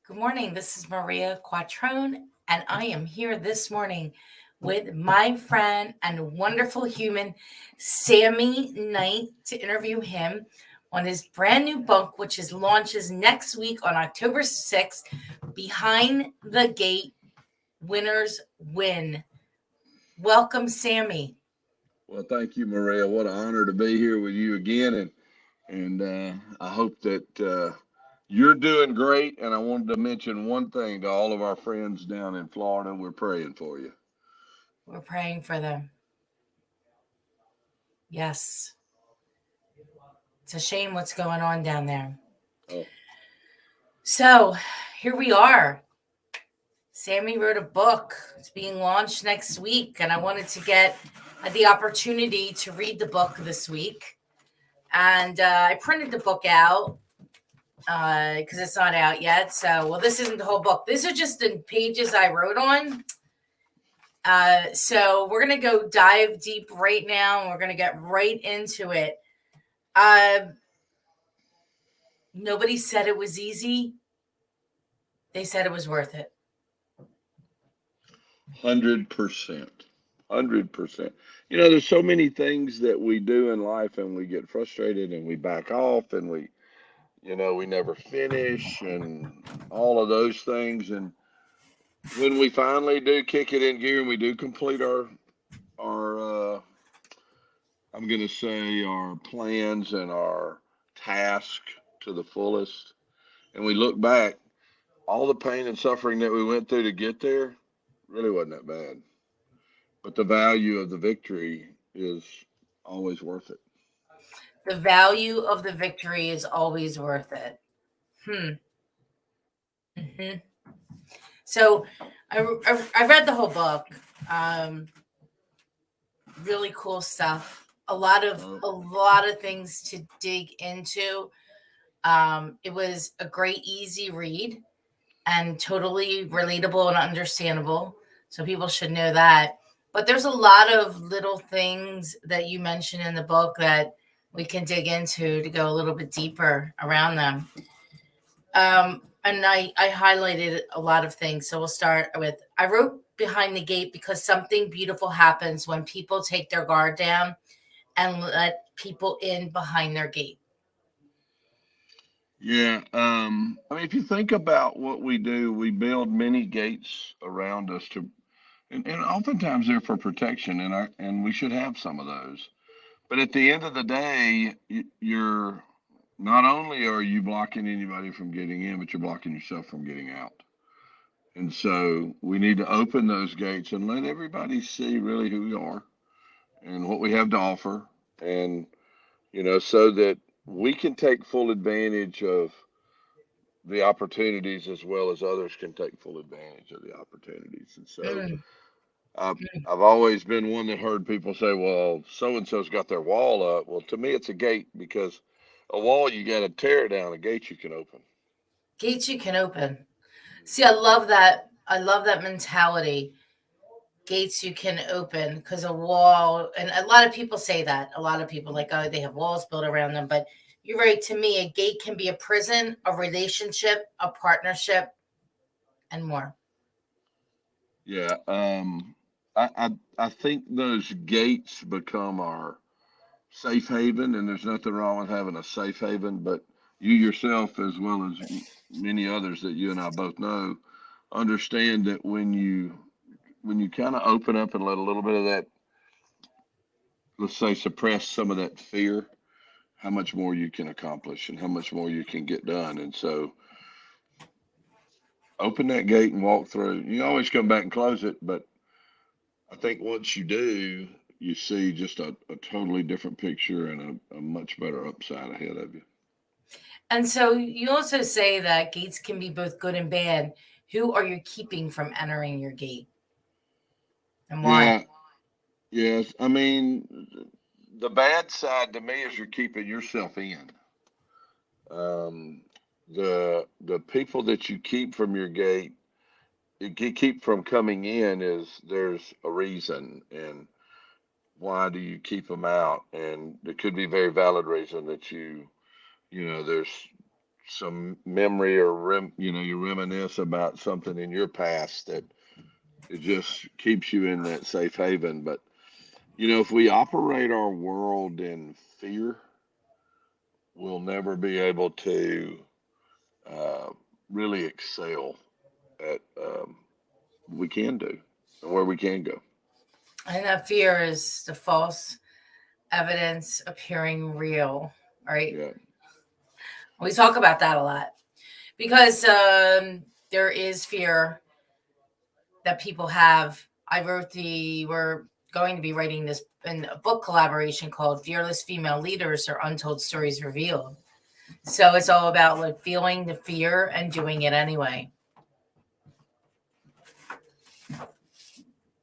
Good morning. This is Maria Quattrone, and I am here this morning with my friend and wonderful human, Sammie Knight, to interview him on his brand new book, which is launches next week on October 6th, Behind the Gate, Winners Win. Welcome, Sammie. Well, thank you, Maria. What an honor to be here with you again, and I hope that you're doing great. And I wanted to mention one thing to all of our friends down in Florida. We're praying for you. We're praying for them. Yes. It's a shame what's going on down there. Oh, So here we are. Sammie wrote a book. It's being launched next week, and I wanted to get the opportunity to read the book this week. And I printed the book out because it's not out yet. So, well, this isn't the whole book. These are just the pages I wrote on. So we're gonna go dive deep right now, and we're gonna get right into it. Uh, Nobody said it was easy. They said it was worth it. 100%. 100%. There's so many things that we do in life and we get frustrated and we back off and we never finish and all of those things. And when we finally do kick it in gear and we do complete our I'm going to say our plans and our task to the fullest. And we look back, all the pain and suffering that we went through to get there really wasn't that bad. But the value of the victory is always worth it. The value of the victory is always worth it. Hmm. hmm So I read the whole book. Um, really cool stuff. Oh, A lot of things to dig into. It was a great, easy read and totally relatable and understandable. So people should know that. But there's a lot of little things that you mentioned in the book that we can dig into to go a little bit deeper around them. And I highlighted a lot of things. So we'll start with I wrote behind the gate because something beautiful happens when people take their guard down and let people in behind their gate. yeah. I mean, if you think about what we do, we build many gates around us and oftentimes they're for protection, and we should have some of those. But at the end of the day, you're not only are you blocking anybody from getting in, but you're blocking yourself from getting out. And so we need to open those gates and let everybody see really who we are and what we have to offer. And, so that we can take full advantage of the opportunities as well as others can take full advantage of the opportunities. And so Mm. I've always been one that heard people say, well, so and so's got their wall up. Well, to me, it's a gate because a wall, you got to tear it down, a gate you can open. Gates you can open. See, I love that. I love that mentality. Gates you can open because a wall, and a lot of people say that. A lot of people like, oh, they have walls built around them. But you're right. To me, a gate can be a prison, a relationship, a partnership, and more. Yeah. I think those gates become our safe haven, and there's nothing wrong with having a safe haven, but you yourself, as well as many others that you and I both know, understand that when you kind of open up and let a little bit of that, let's say, suppress some of that fear, how much more you can accomplish and how much more you can get done. And so open that gate and walk through. You always come back and close it, but I think once you do, you see just a totally different picture and a much better upside ahead of you. And so you also say that gates can be both good and bad. Who are you keeping from entering your gate and why? Yeah, yes. I mean, the bad side to me is you're keeping yourself in. Um, the people that you keep from your gate, you keep from coming in is there's a reason, and why do you keep them out? And it could be very valid reason that there's some memory or you reminisce about something in your past that it just keeps you in that safe haven. But if we operate our world in fear, we'll never be able to uh, really excel at what we can do and where we can go. And that fear is the false evidence appearing real, right? Yeah. We talk about that a lot because there is fear that people have. We're going to be writing this in a book collaboration called Fearless Female Leaders or Untold Stories Revealed. So it's all about like feeling the fear and doing it anyway.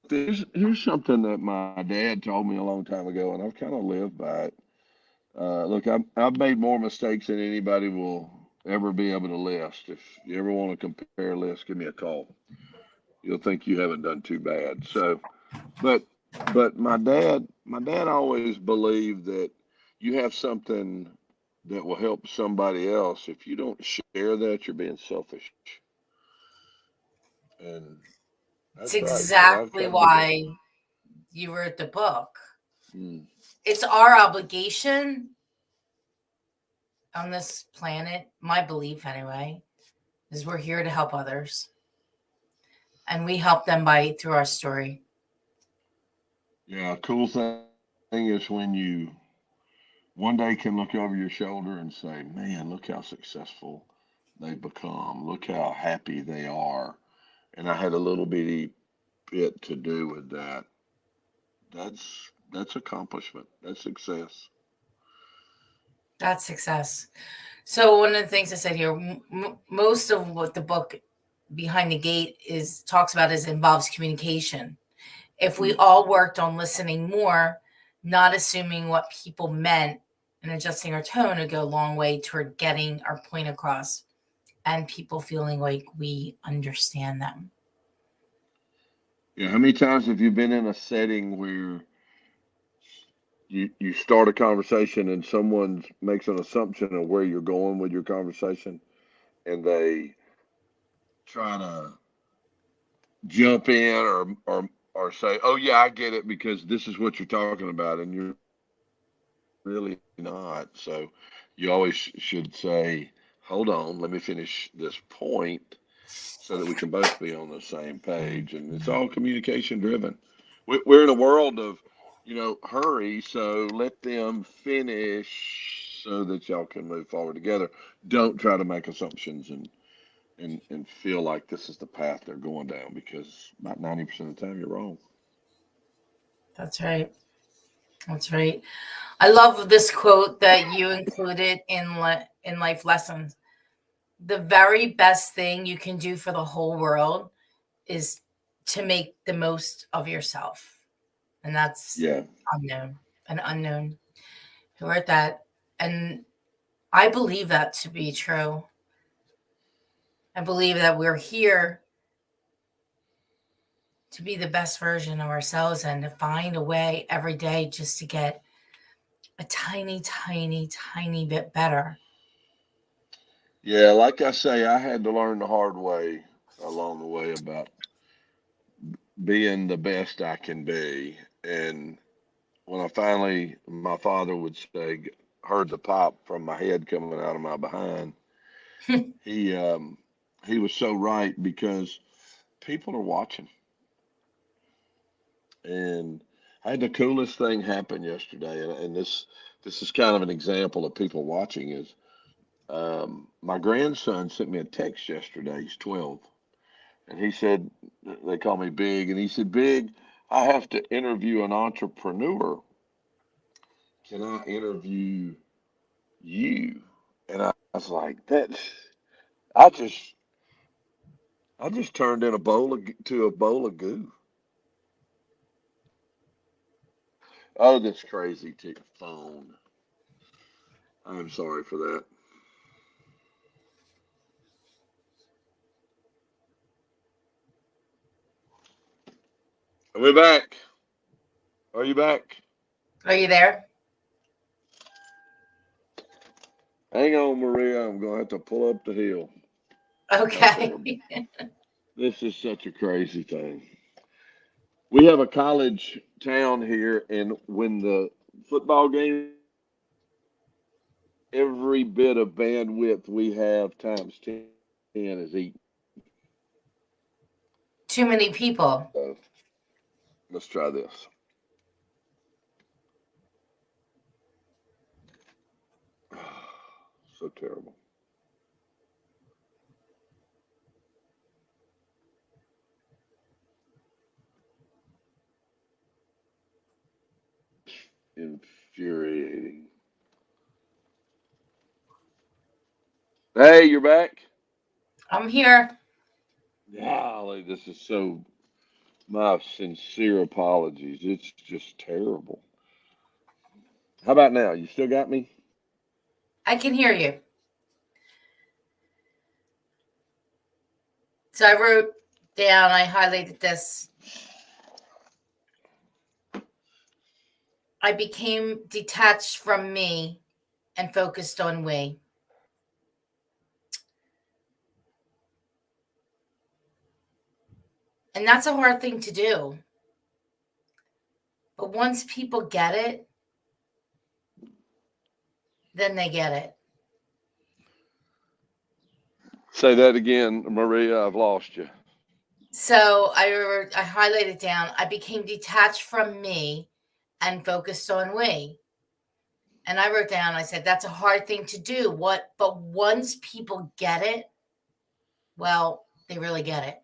Here's something that my dad told me a long time ago, and I've kind of lived by it. Look, I've made more mistakes than anybody will ever be able to list. If you ever want to compare lists, give me a call. You'll think you haven't done too bad. So, but my dad always believed that you have something that will help somebody else. If you don't share that, you're being selfish. And It's that's right. So I've exactly tried to be better. why you wrote the book. Mm, It's our obligation on this planet, my belief anyway, is we're here to help others. And we help them by through our story. yeah, cool thing is when you one day can look over your shoulder and say, man, look how successful they've become. Look how happy they are. And I had a little bitty bit to do with that. That's accomplishment. That's success. That's success. So one of the things I said here, most of what the book Behind the Gate is talks about is involves communication. If we Mm. all worked on listening more, not assuming what people meant and adjusting our tone would go a long way toward getting our point across and people feeling like we understand them. Yeah, how many times have you been in a setting where you start a conversation and someone makes an assumption of where you're going with your conversation and they try to jump in or say, "Oh yeah, I get it because this is what you're talking about," and you're really not. So you always should say, "Hold on, let me finish this point so that we can both be on the same page." And it's all communication driven. We're in a world of, hurry, so let them finish so that y'all can move forward together. Don't try to make assumptions and feel like this is the path they're going down because about 90% of the time you're wrong. That's right. That's right. I love this quote that you included in life lessons. The very best thing you can do for the whole world is to make the most of yourself. And that's Yeah. unknown, an unknown. Who wrote that? And I believe that to be true. I believe that we're here to be the best version of ourselves and to find a way every day just to get a tiny, tiny, tiny bit better. Yeah, like I say, I had to learn the hard way along the way about being the best I can be. And when my father would say, heard the pop from my head coming out of my behind, he um, he was so right because people are watching. And I had the coolest thing happen yesterday, and this is kind of an example of people watching. Is my grandson sent me a text yesterday. He's 12, and he said they call me Big, and he said, "Big, I have to interview an entrepreneur. Can I interview you?" And I was like, I just I just turned in a bowl of goo. Oh, that's crazy. Phone. I'm sorry for that. Are we back? Are you back? Are you there? Hang on, Maria. I'm going to have to pull up the hill. How Okay. terrible. This is such a crazy thing. We have a college town here, and when the football games are on, every bit of bandwidth we have times 10 is eaten. Too many people. So let's try this. So terrible. Infuriating. Hey, you're back? I'm here. Golly, this is so. My sincere apologies. It's just terrible. How about now? You still got me? I can hear you. So I wrote down, I highlighted this. I became detached from me and focused on we. And that's a hard thing to do. But once people get it, then they get it. Say that again, Maria. I've lost you. So I highlighted down, I became detached from me and focused on we. And I wrote down, I said, that's a hard thing to do. But once people get it, well, they really get it.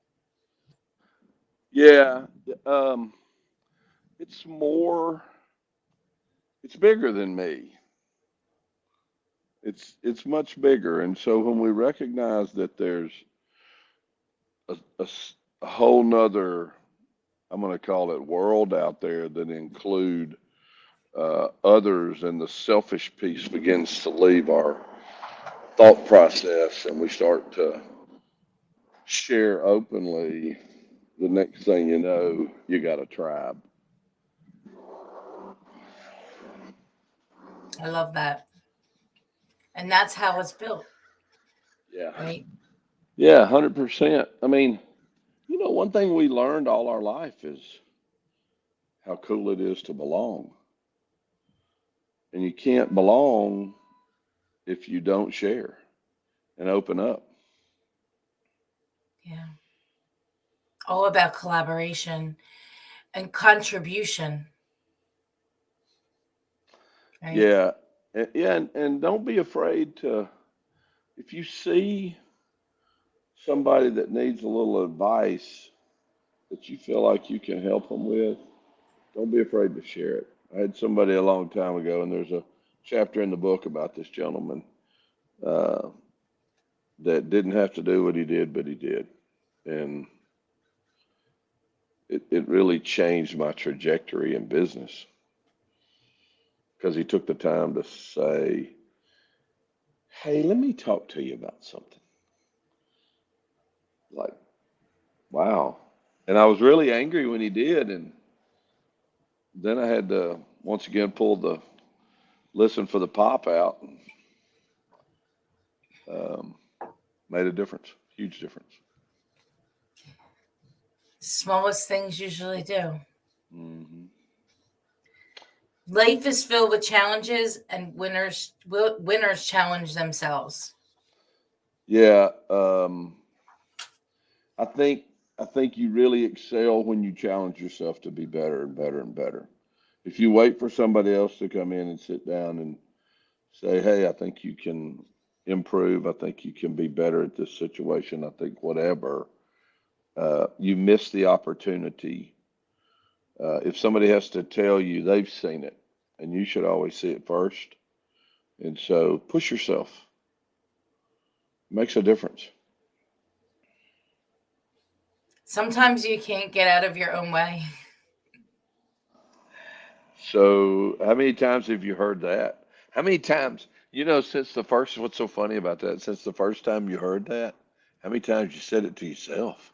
Yeah, um, it's more. It's bigger than me. It's much bigger, and so when we recognize that there's a whole nother, I'm going to call it world out there that include others, and the selfish piece begins to leave our thought process, and we start to share openly. The next thing you know, you got a tribe. I love that. And that's how it's built, Yeah. right? Yeah, 100%. I mean, one thing we learned all our life is how cool it is to belong. And you can't belong if you don't share and open up. Yeah. All about collaboration and contribution, right? Yeah. Yeah, and don't be afraid to, if you see somebody that needs a little advice that you feel like you can help them with, don't be afraid to share it. I had somebody a long time ago, and there's a chapter in the book about this gentleman uh, that didn't have to do what he did, but he did. And it really changed my trajectory in business because he took the time to say, hey, let me talk to you about something. Like, wow. And I was really angry when he did. And then I had to once again pull the listen for the pop out, and um, made a difference, huge difference. Smallest things usually do. Hmm. Life is filled with challenges, and winners challenge themselves. Yeah, I think I think you really excel when you challenge yourself to be better and better and better. If you wait for somebody else to come in and sit down and say, "Hey, I think you can improve. I think you can be better at this situation. I think whatever," you miss the opportunity. If somebody has to tell you, they've seen it, and you should always see it first. And so, push yourself. It makes a difference. Sometimes you can't get out of your own way. So, how many times have you heard that? How many times, since the first, what's so funny about that? Since the first time you heard that, how many times you said it to yourself?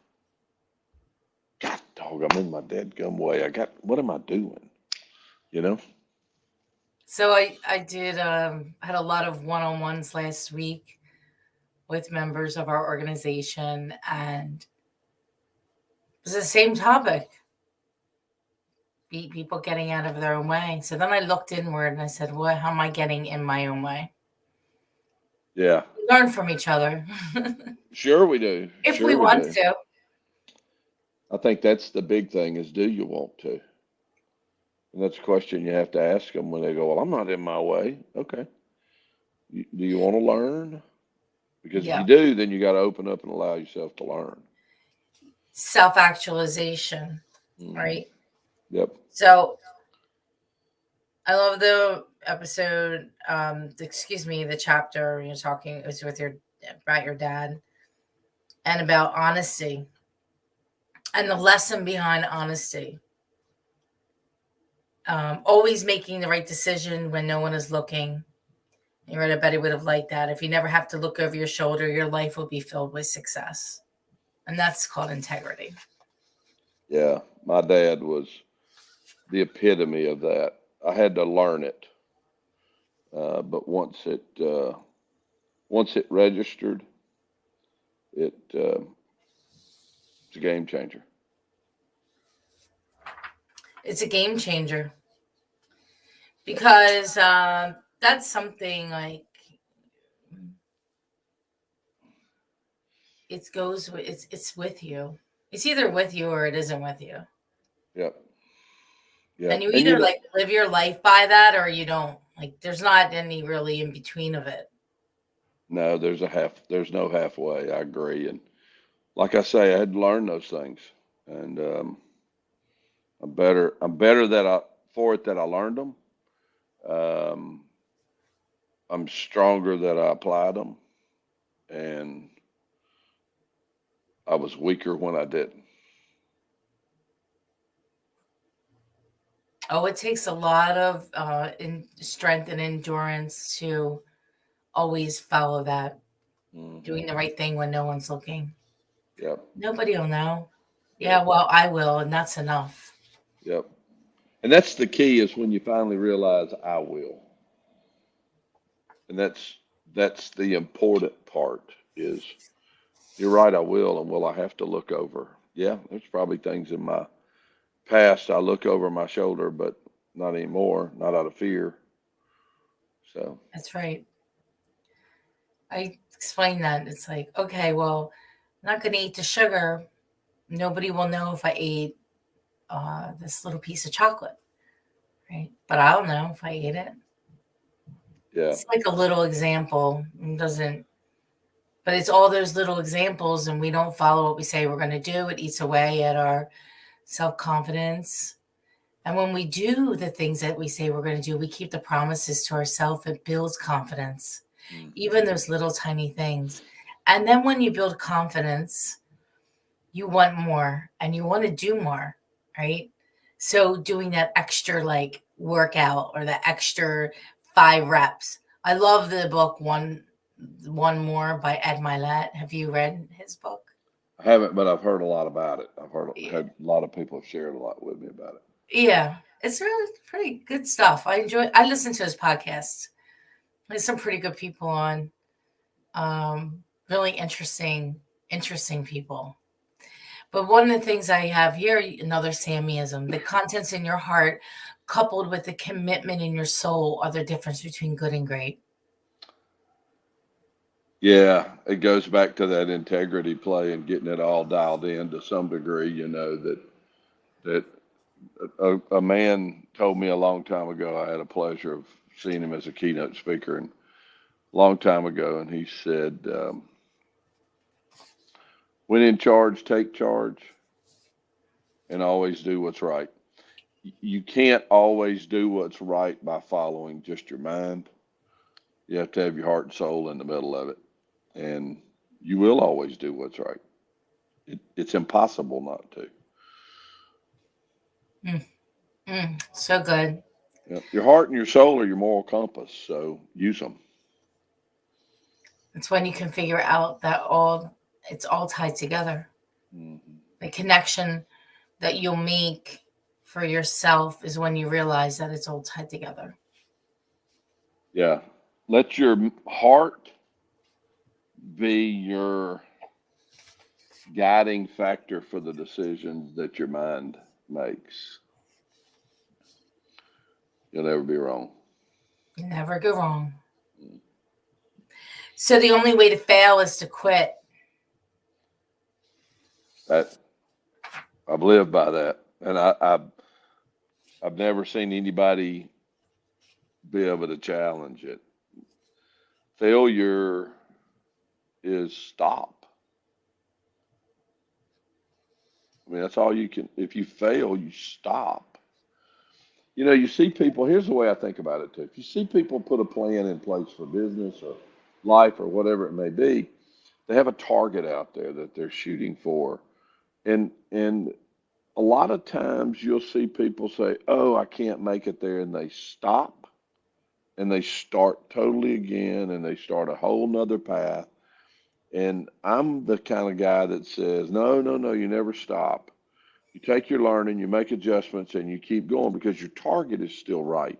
God dog, I'm in my dead gum way. What am I doing? You know? So I did had a lot of one-on-ones last week with members of our organization, and it was the same topic: people getting out of their own way. So then I looked inward and I said, "What? How am I getting in my own way?" Yeah. We learn from each other Sure we do. if we Sure we want do. to. I think that's the big thing is, do you want to? And that's a question you have to ask them when they go, well, I'm not in my way. Okay. Do you want to learn? Because if Yeah, you do, then you got to open up and allow yourself to learn. self-actualization, Hmm. right? Yep. So I love the episode. Excuse me, the chapter you're talking it was with your about your dad and about honesty and the lesson behind honesty. Always making the right decision when no one is looking. You're right. I bet he would have liked that. If you never have to look over your shoulder, your life will be filled with success, and that's called integrity. Yeah. My dad was the epitome of that. I had to learn it. But once it registered, it's a game changer. It's a game changer because that's something like it's with you. It's either with you or it isn't with you. Yep. Yep. And you And you either know, like live your life by that or you don't. Like there's not any really in between of it. no, there's no halfway. I agree. And like I say, I had to learn those things. And I'm better for it that I learned them. Um, I'm stronger that I applied them, and I was weaker when I didn't. Oh, it takes a lot of strength and endurance to always follow that, Hmm. doing the right thing when no one's looking. Yep. Nobody will know. Yep. Yeah, well, I will, and that's enough. Yep. And that's the key is when you finally realize I will. And that's the important part is you're right, I will, and will I have to look over? Yeah, there's probably things in my past I look over my shoulder, but not anymore, not out of fear. So That's right. I explain that. It's like, okay, well, I'm not going to eat the sugar. Nobody will know if I ate this little piece of chocolate, right? But I'll know if I ate it. yeah. It's like a little example. It doesn't, but it's all those little examples, and we don't follow what we say we're going to do. It eats away at our self confidence. And when we do the things that we say we're going to do, we keep the promises to ourselves. It builds confidence, Hmm. even those little tiny things. And then when you build confidence, you want more and you want to do more, right? So doing that extra like workout or the extra 5 reps. I love the book One More by Ed Milet. Have you read his book? I haven't, but I've heard a lot about it. I've Yeah. had a lot of people have shared a lot with me about it. Yeah. It's really pretty good stuff. I listen to his podcast. There's some pretty good people on. Really interesting people. But one of the things I have here, another Samianism, the contents in your heart coupled with the commitment in your soul are the difference between good and great. Yeah, it goes back to that integrity play and getting it all dialed in to some degree. That a man told me a long time ago. I had a pleasure of seeing him as a keynote speaker, and a long time ago, and he said, "When in charge, take charge, and always do what's right." You can't always do what's right by following just your mind. You have to have your heart and soul in the middle of it, and you will always do what's right. It's impossible not to. Mm, so good. Yeah. Your heart and your soul are your moral compass, so use them. It's when you can figure out that all it's all tied together. Hmm. The connection that you'll make for yourself is when you realize that it's all tied together. Yeah. Let your heart be your guiding factor for the decisions that your mind makes. You'll never be wrong. You never go wrong. So the only way to fail is to quit. That I've lived by that, and I've never seen anybody be able to challenge it. Failure is stop. I mean, that's all you can. If you fail, you stop. You know, you see people. Here's the way I think about it too. If you see people put a plan in place for business or life or whatever it may be, they have a target out there that they're shooting for, and a lot of times you'll see people say, "Oh, I can't make it there," and they stop and they start totally again and they start a whole nother path. And I'm the kind of guy that says, no, no, no, you never stop. You take your learning, you make adjustments, and you keep going because your target is still right.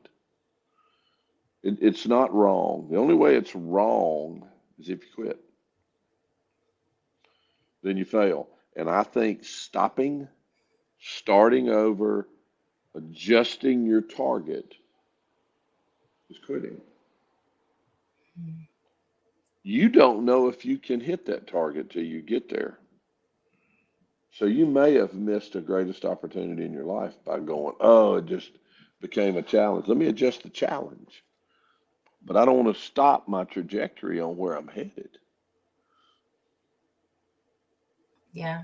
It's not wrong. The only way it's wrong is if you quit, then you fail. And I think stopping, starting over, adjusting your target is quitting. You don't know if you can hit that target till you get there. So you may have missed the greatest opportunity in your life by going, oh, it just became a challenge. Let me adjust the challenge. But I don't want to stop my trajectory on where I'm headed. Yeah,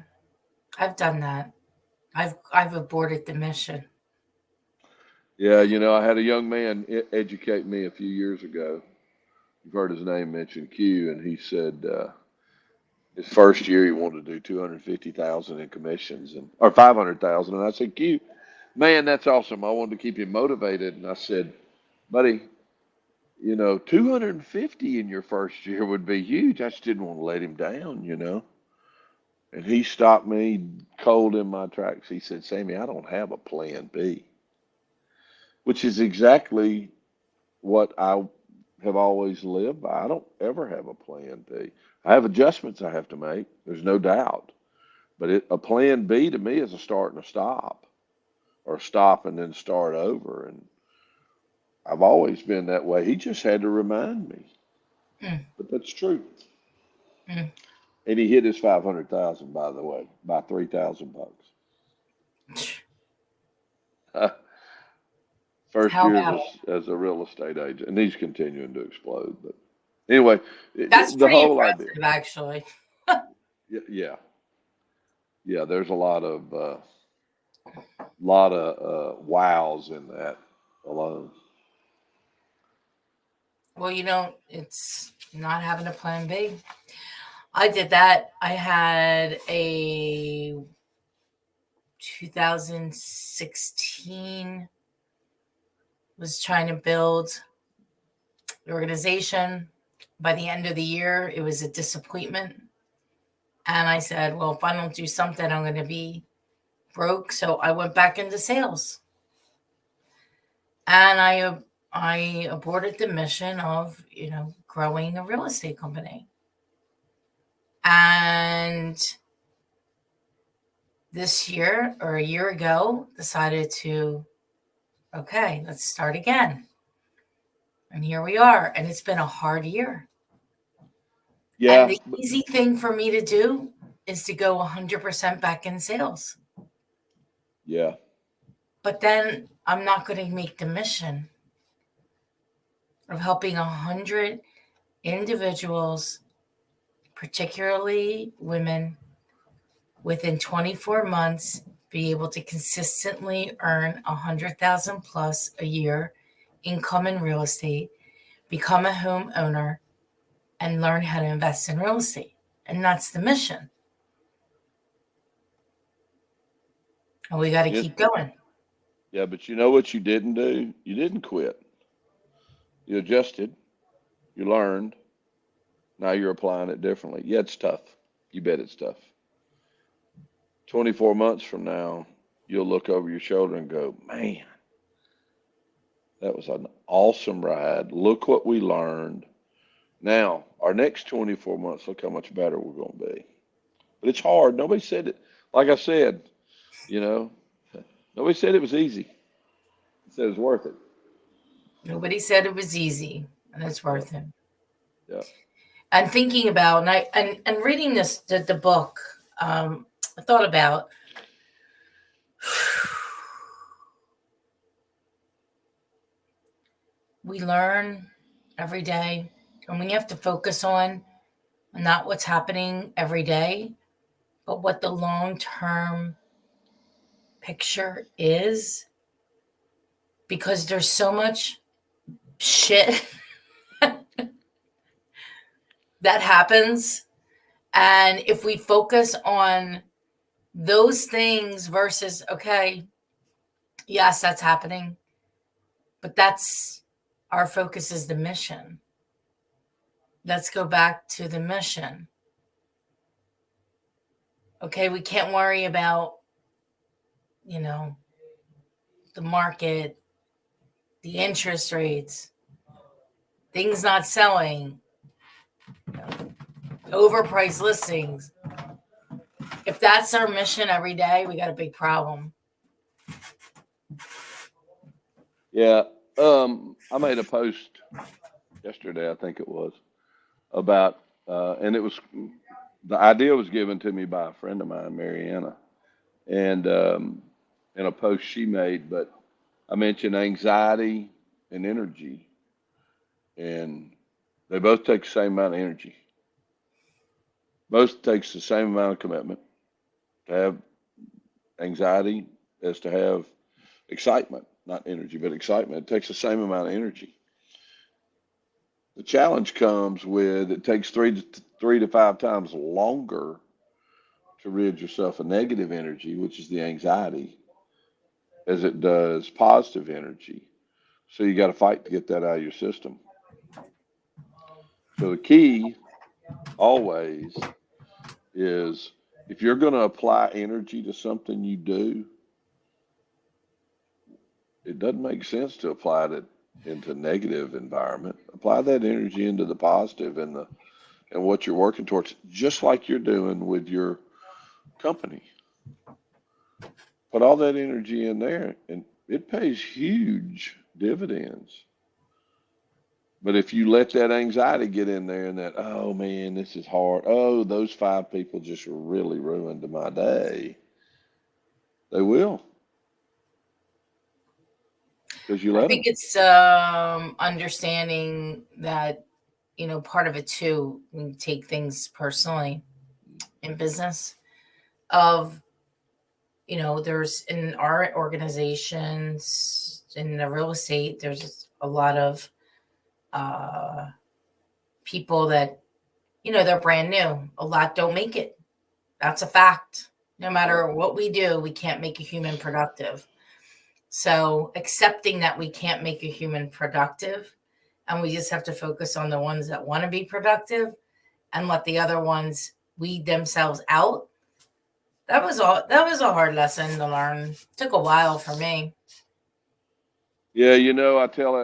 I've done that. I've aborted the mission. Yeah, you know, I had a young man educate me a few years ago. You've heard his name mentioned, Q, and he said his first year he wanted to do 250,000 in commissions and or 500,000, and I said, Q, man, that's awesome. I wanted to keep him motivated, and I said, buddy, you know, 250 in your first year would be huge. I just didn't want to let him down, you know. And he stopped me cold in my tracks. He said, Sammy, I don't have a plan B, which is exactly what I have always lived by. I don't ever have a plan B. I have adjustments I have to make. There's no doubt. But a plan B to me is a start and a stop, or a stop and then start over. And I've always been that way. He just had to remind me. Mm, But that's true. mm. And he hit his 500,000, by the way, by 3,000 bucks. First How year about it? as a real estate agent, and he's continuing to explode. But anyway, That's the pretty whole idea, impressive, actually. yeah, yeah. There's a lot of wows in that alone. Well, it's not having a plan B. I did that. I had a 2016, was trying to build the organization. By the end of the year, it was a disappointment. And I said, well, if I don't do something, I'm going to be broke. So I went back into sales, and I aborted the mission of growing a real estate company. And this year or a year ago, decided to, okay, let's start again. And here we are. And it's been a hard year. And Yeah, the easy thing for me to do is to go 100% back in sales. yeah, But then I'm not going to make the mission of helping 100 individuals, particularly women, within 24 months be able to consistently earn 100,000 plus a year income in real estate, become a homeowner, and learn how to invest in real estate. And that's the mission. And we got to yeah, keep going. yeah. But you know what you didn't do? You didn't quit. You adjusted. You learned. Now you're applying it differently. Yeah, it's tough. You bet it's tough. 24 months from now, you'll look over your shoulder and go, man, That was an awesome ride. Look what we learned. Now, our next 24 months, look how much better we're going to be. But it's hard. Nobody said it. Like I said, you know, nobody said it was easy. They said it was worth it. Nobody said it was easy, and it's Yeah, worth it. yeah, And thinking about and reading the book, I thought about we learn every day, and we have to focus on not what's happening every day, but what the long term picture is, because there's so much shit that happens. And if we focus on those things versus, okay, yes, that's happening, but that's our focus is the mission. Let's go back to the mission. Okay, we can't worry about, you know, the market, the interest rates, things not selling, you know, overpriced listings. If that's our mission every day, we got a big problem. yeah. I made a post yesterday, I think it was, about, and it was the idea was given to me by a friend of mine, Mariana, and in a post she made. But I mentioned anxiety and energy, and they both take the same amount of energy. Both takes the same amount of commitment to have anxiety as to have excitement, not energy, but excitement. It takes the same amount of energy. The challenge comes with it takes three to five times longer to rid yourself of negative energy, which is the anxiety, as it does positive energy. So you got to fight to get that out of your system. So the key always is, if you're going to apply energy to something you do, it doesn't make sense to apply it into negative environment. Apply that energy into the positive and what you're working towards, just like you're doing with your company. Put all that energy in there, and it pays huge dividends. But if you let that anxiety get in there and that, oh man, this is hard. Oh, those five people just really ruined my day. They will, because you I let think them. it's understanding that, part of it too, when you take things personally in business, of, there's in our organizations, in the real estate, there's a lot of uh, people that, they're brand new. A lot don't make it. That's a fact. No Yep. matter what we do, we can't make a human productive. So accepting that we can't make a human productive, and we just have to focus on the ones that want to be productive and let the other ones weed themselves out. That was a hard lesson to learn. It took a while for me. Yeah, I tell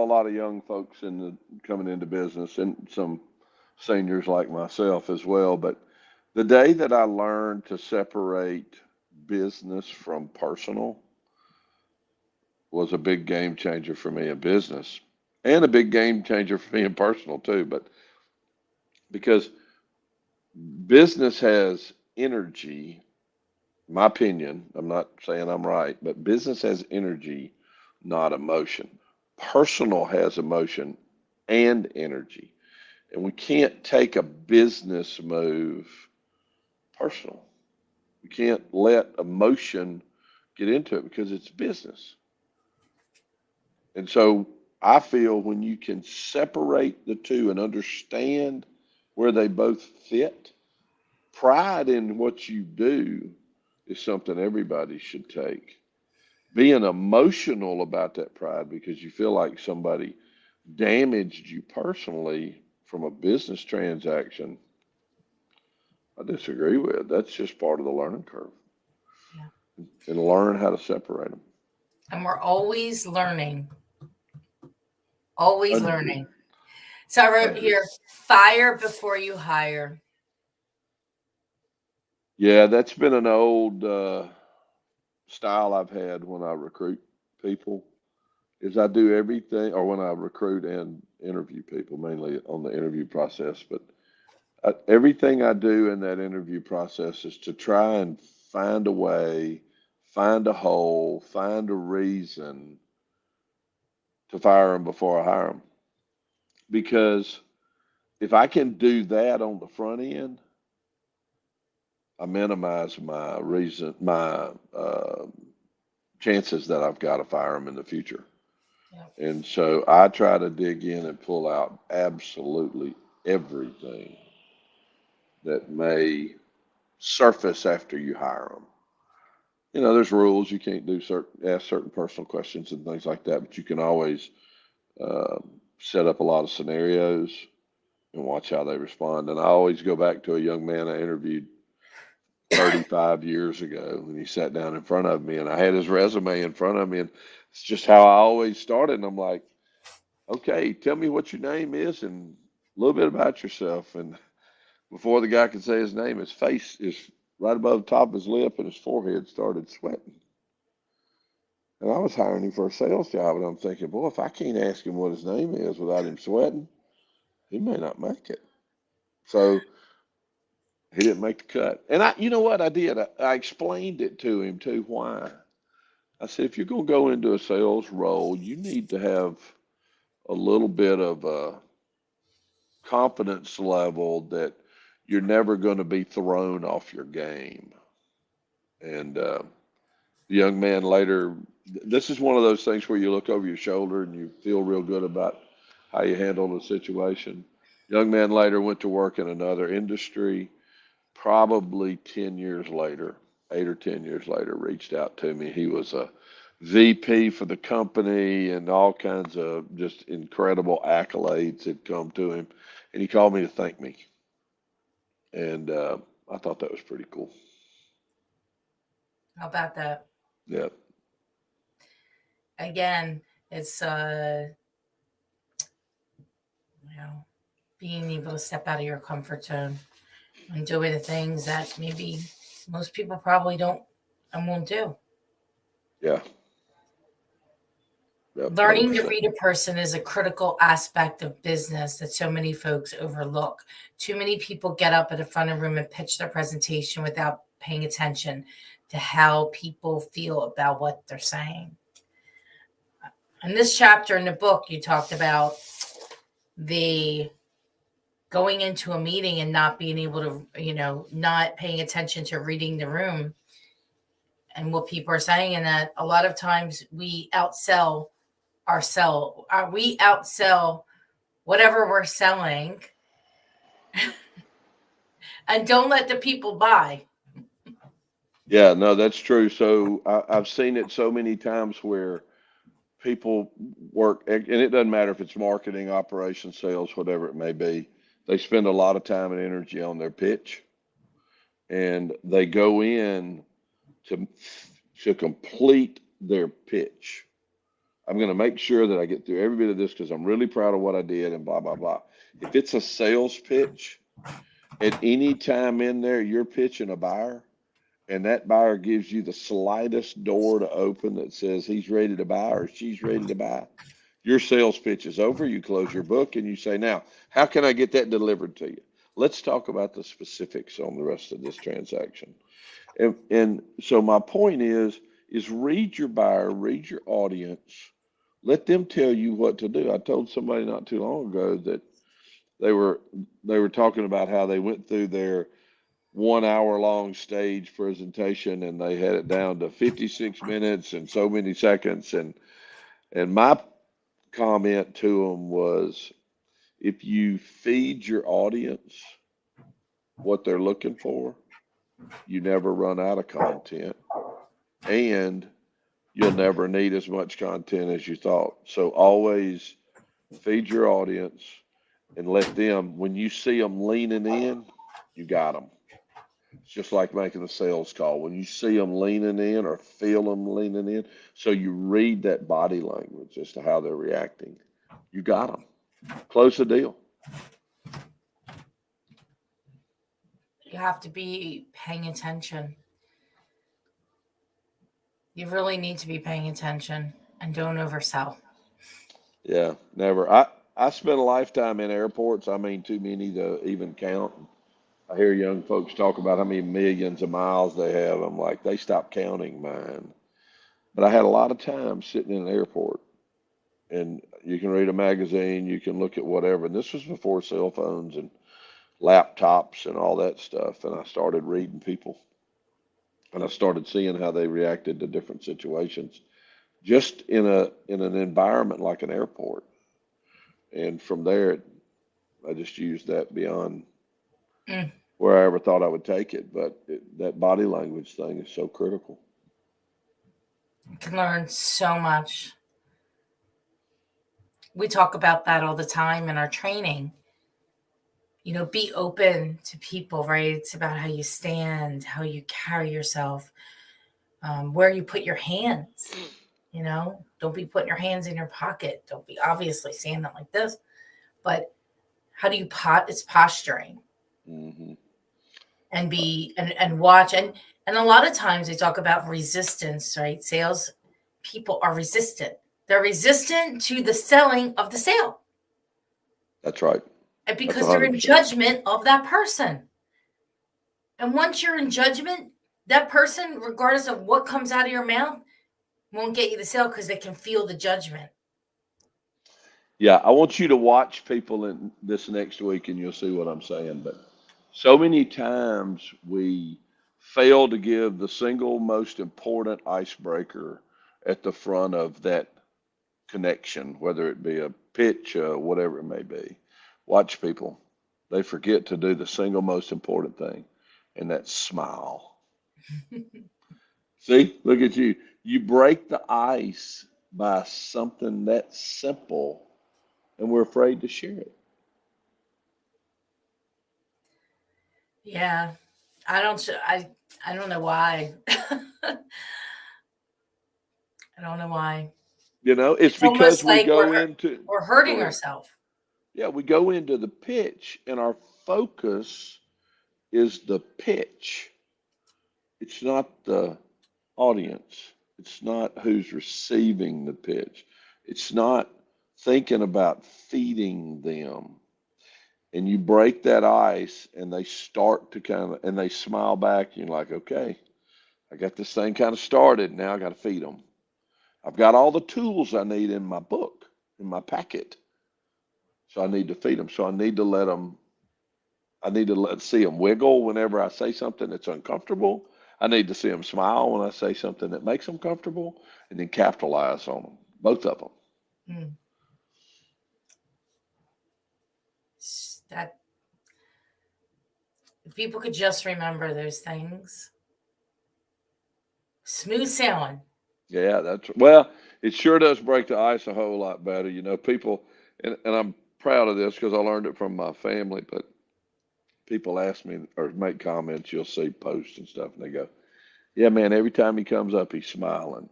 a lot of young folks coming into business, and some seniors like myself as well. But the day that I learned to separate business from personal was a big game changer for me in business, and a big game changer for me in personal too. But because business has energy, my opinion, I'm not saying I'm right, but business has energy, not emotion. Personal has emotion and energy. And we can't take a business move personal. We can't let emotion get into it because it's business. And so I feel when you can separate the two and understand where they both fit, pride in what you do is something everybody should take. Being emotional about that pride because you feel like somebody damaged you personally from a business transaction, I disagree with. That's just part of the learning curve, Yeah. and learn how to separate them. And we're always learning. Always Agreed. learning. So I wrote Agreed. here, fire before you hire. Yeah, that's been an old style I've had when I recruit people. Is I do everything, or when I recruit and interview people, mainly on the interview process. But everything I do in that interview process is to try and find a way, find a hole, find a reason to fire them before I hire them. Because if I can do that on the front end, I minimize my chances that I've got to fire them in the future. Yep. And so I try to dig in and pull out absolutely everything that may surface after you hire them. You know, there's rules. You can't do ask certain personal questions and things like that, but you can always set up a lot of scenarios and watch how they respond. And I always go back to a young man I interviewed 35 years ago when he sat down in front of me, and I had his resume in front of me, and it's just how I always started. And I'm like, okay, tell me what your name is and a little bit about yourself. And before the guy could say his name, his face is right above the top of his lip, and his forehead started sweating. And I was hiring him for a sales job, and I'm thinking, boy, if I can't ask him what his name is without him sweating, he may not make it. So he didn't make the cut. And you know what I did? I explained it to him too. Why? I said, if you're going to go into a sales role, you need to have a little bit of a confidence level that you're never going to be thrown off your game. And the young man later, this is one of those things where you look over your shoulder and you feel real good about how you handled the situation. Young man later went to work in another industry, probably 10 years later, 8 or 10 years later, reached out to me. He was a VP for the company, and all kinds of just incredible accolades had come to him. And he called me to thank me. And I thought that was pretty cool. How about that? Yeah. Again, it's you know, being able to step out of your comfort zone and doing the things that maybe most people probably don't and won't do. Yeah. Yep. Learning to 100%. read a person is a critical aspect of business that so many folks overlook. Too many people get up at the front of the room and pitch their presentation without paying attention to how people feel about what they're saying. In this chapter in the book, you talked about the going into a meeting and not being able to, not paying attention to reading the room and what people are saying, and that a lot of times we outsell we outsell whatever we're selling and don't let the people buy. Yeah, no, that's true. So I've seen it so many times where people work, and it doesn't matter if it's marketing, operations, sales, whatever it may be. They spend a lot of time and energy on their pitch, and they go in to to complete their pitch. I'm going to make sure that I get through every bit of this because I'm really proud of what I did and blah blah blah. If it's a sales pitch, at any time in there, you're pitching a buyer, and that buyer gives you the slightest door to open that says he's ready to buy or she's ready to buy, your sales pitch is over. You close your book and you say, now, how can I get that delivered to you? Let's talk about the specifics on the rest of this transaction. And so my point is read your buyer, read your audience, let them tell you what to do. I told somebody not too long ago that they were they were talking about how they went through their 1 hour long stage presentation and they had it down to 56 minutes and so many seconds. And my comment to them was, if you feed your audience what they're looking for, you never run out of content, and you'll never need as much content as you thought. So always feed your audience and let them, when you see them leaning in, you got them. It's just like making a sales call. When you see them leaning in or feel them leaning in, so you read that body language as to how they're reacting. You got them. Close the deal. You have to be paying attention. You really need to be paying attention and don't oversell. Yeah, never. I spent a lifetime in airports. I mean, too many to even count. I hear young folks talk about how many millions of miles they have. I'm like, they stopped counting mine. But I had a lot of time sitting in an airport, and you can read a magazine, you can look at whatever. And this was before cell phones and laptops and all that stuff. And I started reading people, and I started seeing how they reacted to different situations, just in an environment like an airport. And from there, I just used that beyond Mm. where I ever thought I would take it. But that body language thing is so critical. You can learn so much. We talk about that all the time in our training. Be open to people, right? It's about how you stand, how you carry yourself, where you put your hands. Don't be putting your hands in your pocket. Don't be obviously standing like this. But how do you it's posturing. Hmm. And be and watch, and a lot of times they talk about resistance, right? Sales people are resistant. They're resistant to the selling of the sale, That's right. and That's because they're in 100%. judgment of that person. And once you're in judgment, that person, regardless of what comes out of your mouth, won't get you the sale because they can feel the judgment. Yeah, I want you to watch people in this next week and you'll see what I'm saying. But so many times we fail to give the single most important icebreaker at the front of that connection, whether it be a pitch, whatever it may be. Watch people. They forget to do the single most important thing, and that's smile. See, look at you. You break the ice by something that simple, and we're afraid to share it. Yeah, I don't know why. I don't know why. It's It's almost because we like go into, we're hurting go ahead. ourselves. Yeah, we go into the pitch, and our focus is the pitch. It's not the audience. It's not who's receiving the pitch. It's not thinking about feeding them. And you break that ice and they start to and they smile back. And you're like, okay, I got this thing kind of started. Now I got to feed them. I've got all the tools I need in my book, in my packet. So I need to feed them. So I need to let them, I need to see them wiggle whenever I say something that's uncomfortable. I need to see them smile when I say something that makes them comfortable, and then capitalize on them, both of them. Mm. That if people could just remember those things, smooth sailing. Yeah, well, it sure does break the ice a whole lot better. People, and I'm proud of this because I learned it from my family, but people ask me or make comments, you'll see posts and stuff, and they go, yeah, man, every time he comes up, he's smiling.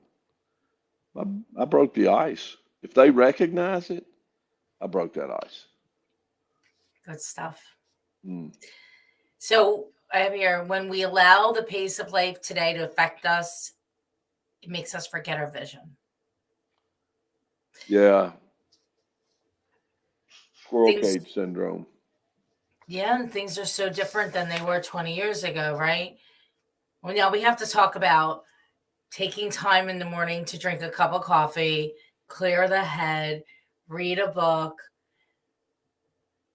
I broke the ice. If they recognize it, I broke that ice. Good stuff. Mm. So I have here, when we allow the pace of life today to affect us, it makes us forget our vision. Yeah, squirrel Things, cage syndrome. yeah, things are so different than they were 20 years ago, right? Well, now we have to talk about taking time in the morning to drink a cup of coffee, clear the head, read a book.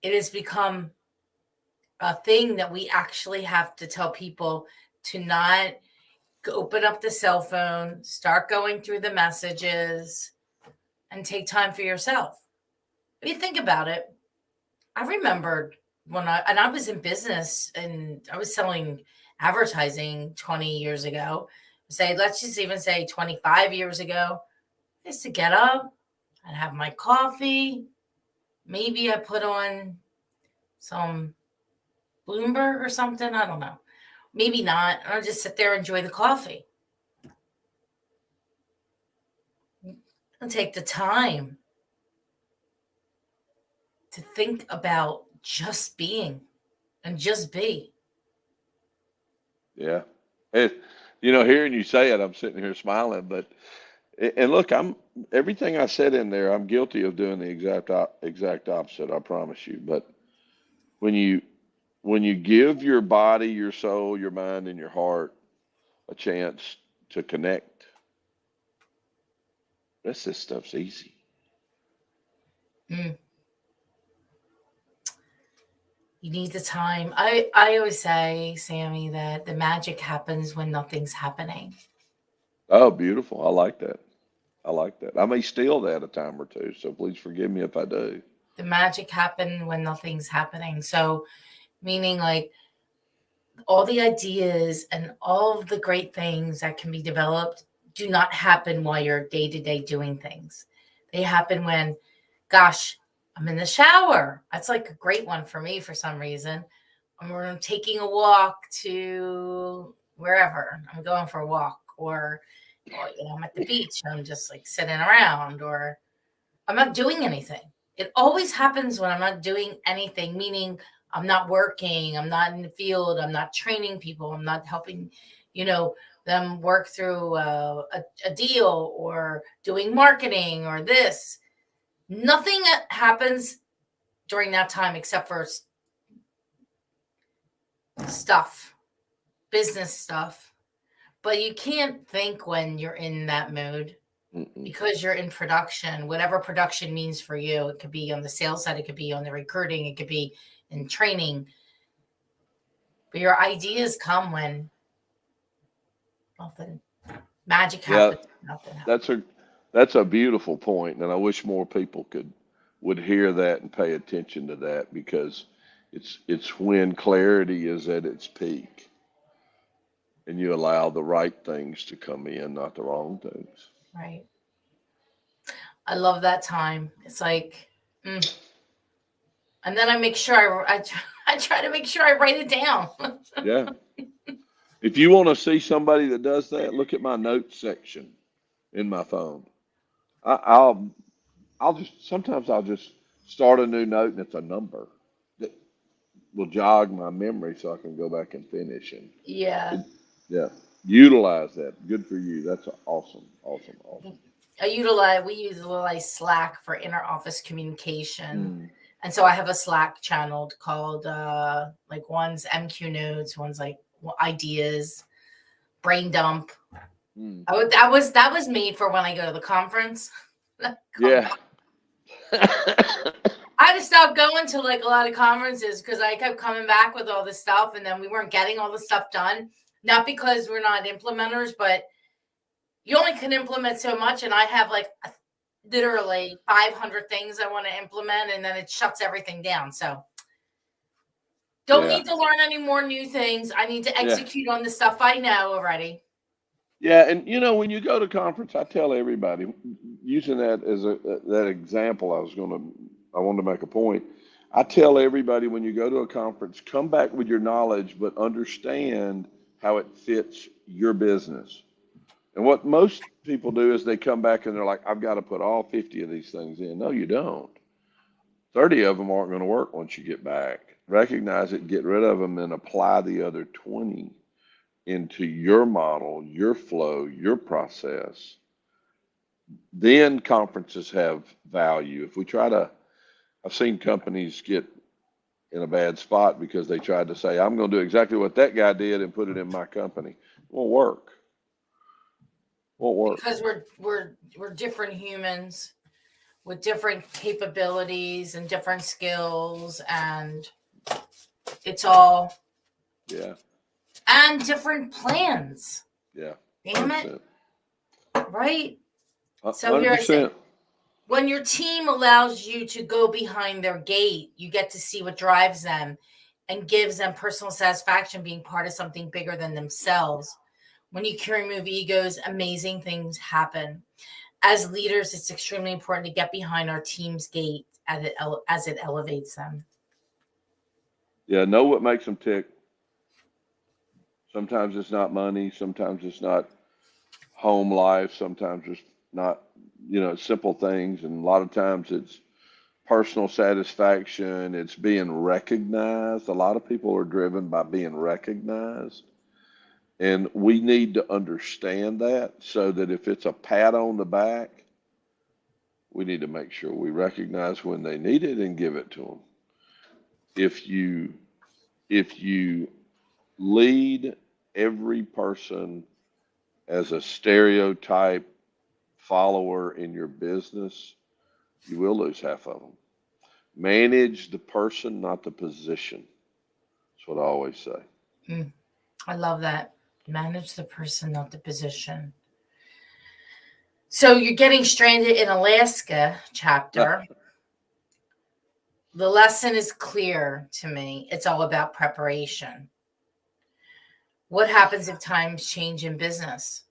It has become a thing that we actually have to tell people to not open up the cell phone, start going through the messages, and take time for yourself. If you think about it, I remembered when I was in business and I was selling advertising 20 years ago. Say, let's just even say 25 years ago. I used to get up, I'd have my coffee. Maybe I put on some Bloomberg or something. I don't know. Maybe not. I'll just sit there and enjoy the coffee and take the time to think about just being and just be. Yeah. It, hearing you say it, I'm sitting here smiling. But and look, I'm everything I said in there. I'm guilty of doing the exact opposite. I promise you. But when you when you give your body, your soul, your mind, and your heart a chance to connect, rest of this stuff's easy. Mm. You need the time. I always say, Sammie, that the magic happens when nothing's happening. Oh, beautiful. I like that. I like that. I may steal that a time or two, so please forgive me if I do. The magic happens when nothing's happening. So, meaning like all the ideas and all of the great things that can be developed do not happen while you're day to day doing things. They happen when, gosh, I'm in the shower. That's like a great one for me for some reason. Or I'm taking a walk to wherever I'm going for a walk, or I'm at the beach and I'm just like sitting around, or I'm not doing anything. It always happens when I'm not doing anything, meaning I'm not working, I'm not in the field, I'm not training people, I'm not helping, you know, them work through a deal or doing marketing or this. Nothing happens during that time except for stuff, business stuff. But you can't think when you're in that mode Mm-mm. because you're in production, whatever production means for you. It could be on the sales side, it could be on the recruiting, it could be in training. But your ideas come when nothing, magic Yeah, happens, nothing happens. that's a that's a beautiful point, and I wish more people would hear that and pay attention to that because it's when clarity is at its peak and you allow the right things to come in, not the wrong things. Right. I love that time. It's like, mm. And then I make sure I try to make sure I write it down. Yeah. If you want to see somebody that does that, look at my notes section in my phone. I, I'll I'll just sometimes I'll just start a new note and it's a number that will jog my memory so I can go back and finish and Yeah. it, yeah, utilize that. Good for you. That's awesome, awesome, awesome. We utilize Slack for inter office communication. Mm, And so I have a Slack channel called like one's MQ notes, one's like ideas, brain dump. mm. That was made for when I go to the conference. Yeah. I had to stop going to like a lot of conferences because I kept coming back with all this stuff, and then we weren't getting all the stuff done. Not because we're not implementers, but you only can implement so much, and I have like literally 500 things I want to implement, and then it shuts everything down. So don't Yeah. need to learn any more new things. I need to Yeah. execute on the stuff I know already. Yeah, and when you go to conference, I tell everybody using that as that example. I wanted to make a point. I tell everybody when you go to a conference, come back with your knowledge, but understand how it fits your business. And what most people do is they come back and they're like, I've got to put all 50 of these things in. No, you don't. 30 of them aren't going to work once you get back. Recognize it, get rid of them, and apply the other 20 into your model, your flow, your process. Then conferences have value. If we try to, I've seen companies get in a bad spot because they tried to say, I'm going to do exactly what that guy did and put it in my company. It won't work. Won't work. Because we're different humans with different capabilities and different skills, and it's all Yeah. and different plans. Yeah. Damn it. 100%. Right? So here I say, 100%. when your team allows you to go behind their gate, you get to see what drives them and gives them personal satisfaction being part of something bigger than themselves. When you can remove egos, amazing things happen. As leaders, it's extremely important to get behind our team's gate as it elevates them. Yeah. Know what makes them tick. Sometimes it's not money. Sometimes it's not home life. Sometimes it's not, simple things. And a lot of times it's personal satisfaction. It's being recognized. A lot of people are driven by being recognized. And we need to understand that so that if it's a pat on the back, we need to make sure we recognize when they need it and give it to them. If you lead every person as a stereotype follower in your business, you will lose half of them. Manage the person, not the position. That's what I always say. I love that. Manage the person, not the position. So you're getting stranded in Alaska chapter. The lesson is clear to me. It's all about preparation. What happens if times change in business?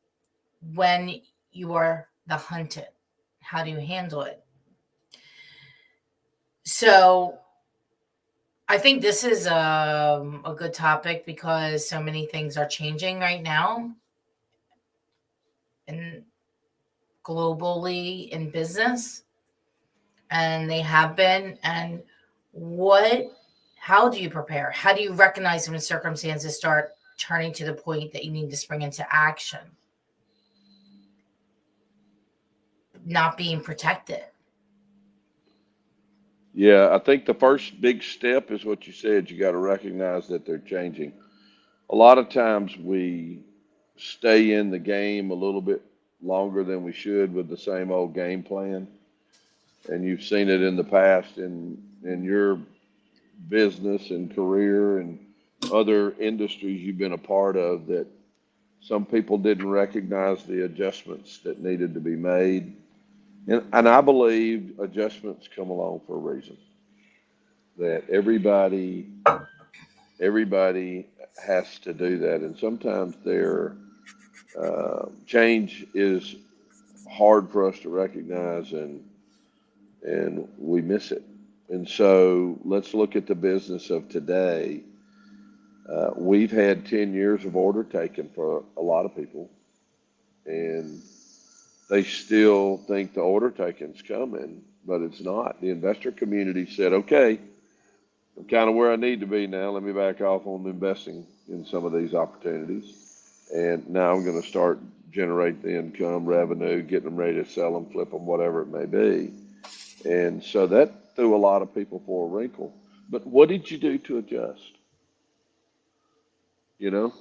When you are the hunted, how do you handle it? So I think this is a good topic because so many things are changing right now and globally in business, and they have been. And how do you prepare? How do you recognize when circumstances start turning to the point that you need to spring into action? Not being protected. Yeah, I think the first big step is what you said. You got to recognize that they're changing. A lot of times we stay in the game a little bit longer than we should with the same old game plan. And you've seen it in the past in your business and career and other industries you've been a part of, that some people didn't recognize the adjustments that needed to be made. And I believe adjustments come along for a reason. That everybody has to do that, and sometimes their change is hard for us to recognize, and we miss it. And so let's look at the business of today. We've had 10 years of order taken for a lot of people, and they still think the order taking's coming, but it's not. The investor community said, okay, I'm kind of where I need to be now. Let me back off on investing in some of these opportunities. And now I'm going to start generate the income, revenue, getting them ready to sell them, flip them, whatever it may be. And so that threw a lot of people for a wrinkle. But what did you do to adjust? You know,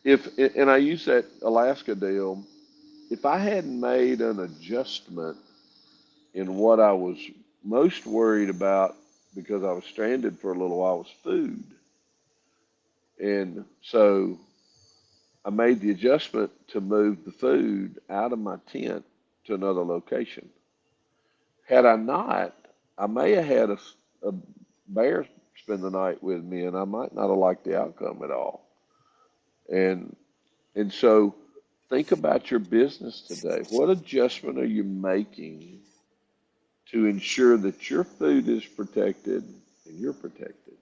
and I use that Alaska deal. If I hadn't made an adjustment in what I was most worried about, because I was stranded for a little while, was food. And so I made the adjustment to move the food out of my tent to another location. Had I not, I may have had a bear spend the night with me, and I might not have liked the outcome at all. And and so think about your business today. What adjustment are you making to ensure that your food is protected and you're protected?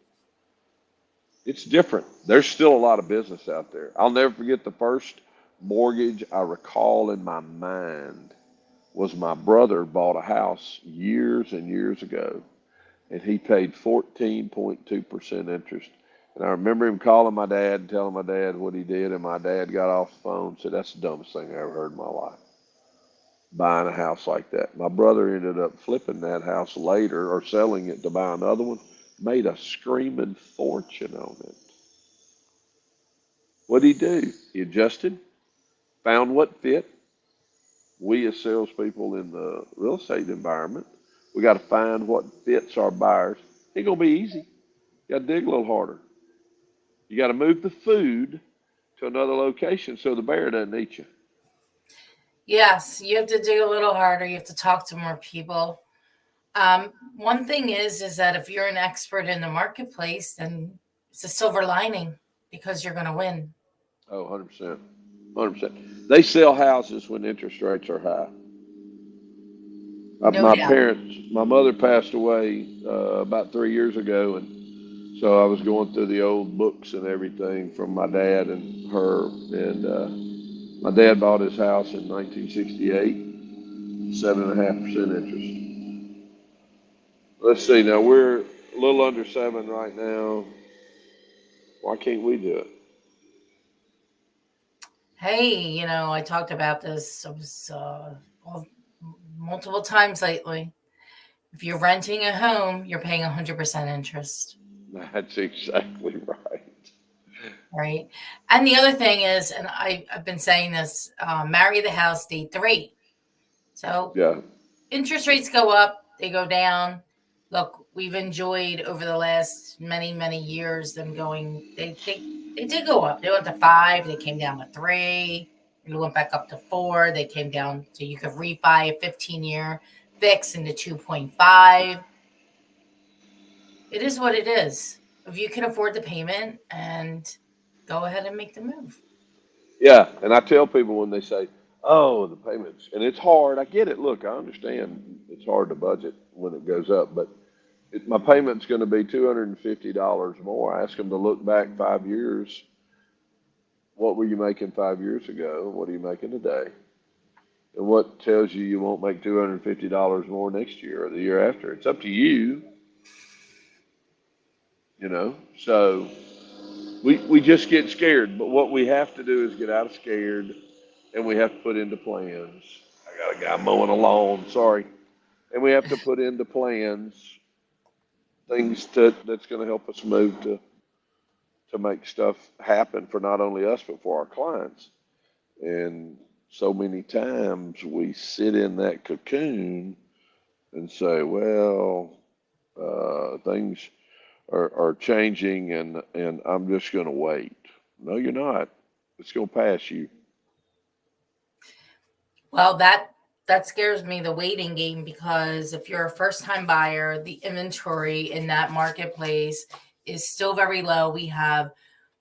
It's different. There's still a lot of business out there. I'll never forget the first mortgage I recall in my mind was my brother bought a house years and years ago, and he paid 14.2% interest. And I remember him calling my dad and telling my dad what he did, and my dad got off the phone and said, that's the dumbest thing I ever heard in my life, buying a house like that. My brother ended up flipping that house later or selling it to buy another one, made a screaming fortune on it. What did he do? He adjusted, found what fit. We as salespeople in the real estate environment, we got to find what fits our buyers. Ain't gonna be easy. You got to dig a little harder. You got to move the food to another location so the bear doesn't eat you. Yes, you have to dig a little harder. You have to talk to more people. One thing is that if you're an expert in the marketplace, then it's a silver lining because you're going to win. Oh, 100%. 100%. They sell houses when interest rates are high. No My doubt. parents, my mother passed away about 3 years ago, and so I was going through the old books and everything from my dad and her. And my dad bought his house in 1968, 7.5% interest. let's see. Now we're a little under 7 right now. Why can't we do it? Hey, I talked about this multiple times lately. If you're renting a home, you're paying 100% interest. That's exactly right. Right. And the other thing is, and I've been saying this, marry the house, date the rate. So Yeah. interest rates go up, they go down. Look, we've enjoyed over the last many, many years them going, they did go up. They went to 5, they came down to 3, they went back up to 4, they came down to, you could refi a 15-year fix into 2.5. It is what it is. If you can afford the payment, and go ahead and make the move. Yeah, and I tell people when they say, "Oh, the payments," and it's hard. I get it. Look, I understand it's hard to budget when it goes up, but my payment's going to be $250 more. I ask them to look back 5 years. What were you making 5 years ago? What are you making today? And what tells you you won't make $250 more next year or the year after? It's up to you, you know. So we just get scared. But what we have to do is get out of scared, and we have to put into plans. I got a guy mowing a lawn. Sorry. And we have to put into plans things that's going to help us move to make stuff happen for not only us but for our clients. And so many times we sit in that cocoon and say, well, things are changing, and I'm just going to wait. No, you're not. It's going to pass you. Well, that scares me, the waiting game, because if you're a first-time buyer, the inventory in that marketplace is still very low. We have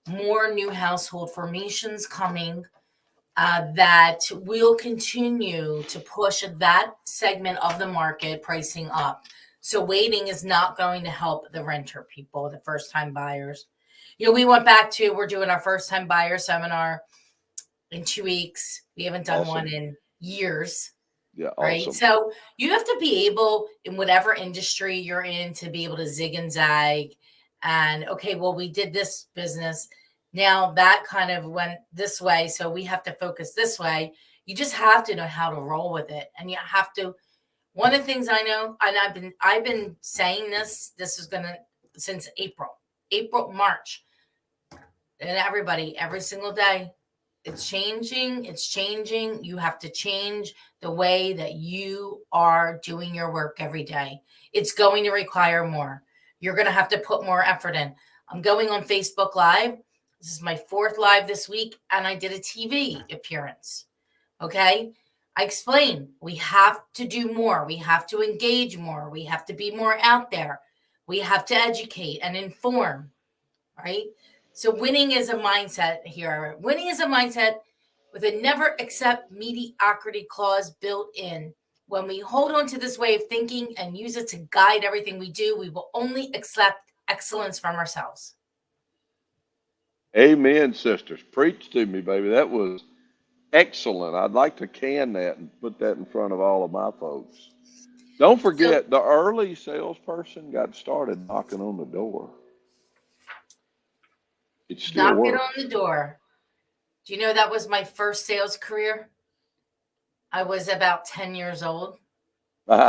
more new household formations coming that will continue to push that segment of the market pricing up. So waiting is not going to help the renter people, the first-time buyers. We went back to, we're doing our first-time buyer seminar in 2 weeks. We haven't done one in years. Yeah, right? awesome. So you have to be able, in whatever industry you're in, to be able to zig and zag. And okay, well, we did this business. Now that kind of went this way, so we have to focus this way. You just have to know how to roll with it, and you have to. One of the things I know, and I've been saying this is gonna since April, March, and everybody every single day. It's changing. You have to change the way that you are doing your work every day. It's going to require more. You're going to have to put more effort in. I'm going on Facebook Live. This is my 4th live this week, and I did a TV appearance. Okay? I explain we have to do more. We have to engage more. We have to be more out there. We have to educate and inform, right? So winning is a mindset here. Winning is a mindset with a never accept mediocrity clause built in. When we hold on to this way of thinking and use it to guide everything we do, we will only accept excellence from ourselves. Amen, sisters. Preach to me, baby. That was excellent. I'd like to can that and put that in front of all of my folks. Don't forget, the early salesperson got started knocking on the door. It still Knocking works. on the door. Do you know that was my first sales career? I was about 10 years old. And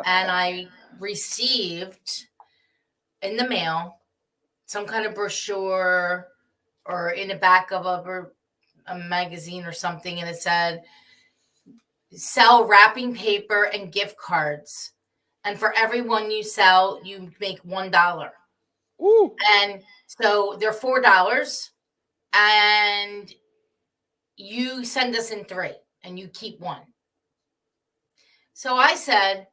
I received in the mail some kind of brochure or in the back of a magazine or something, and it said, sell wrapping paper and gift cards. And for every one you sell, you make $1. Ooh. And so they're $4. And you send us in 3 and you keep 1. So I said,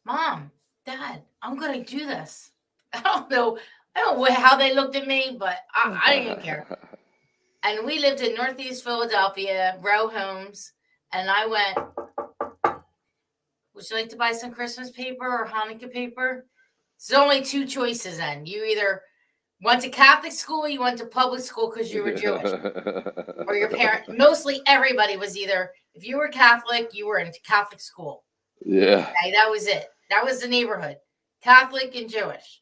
Mom, Dad, I'm going to do this. I don't know how they looked at me, but I didn't even care. And we lived in Northeast Philadelphia, row homes. And I went, would you like to buy some Christmas paper or Hanukkah paper? There's only 2 choices then. You either went to Catholic school or you went to public school because you were Jewish. Or your parent. Mostly everybody was either, if you were Catholic, you were in Catholic school. Yeah. Okay, that was it. That was the neighborhood, Catholic and Jewish.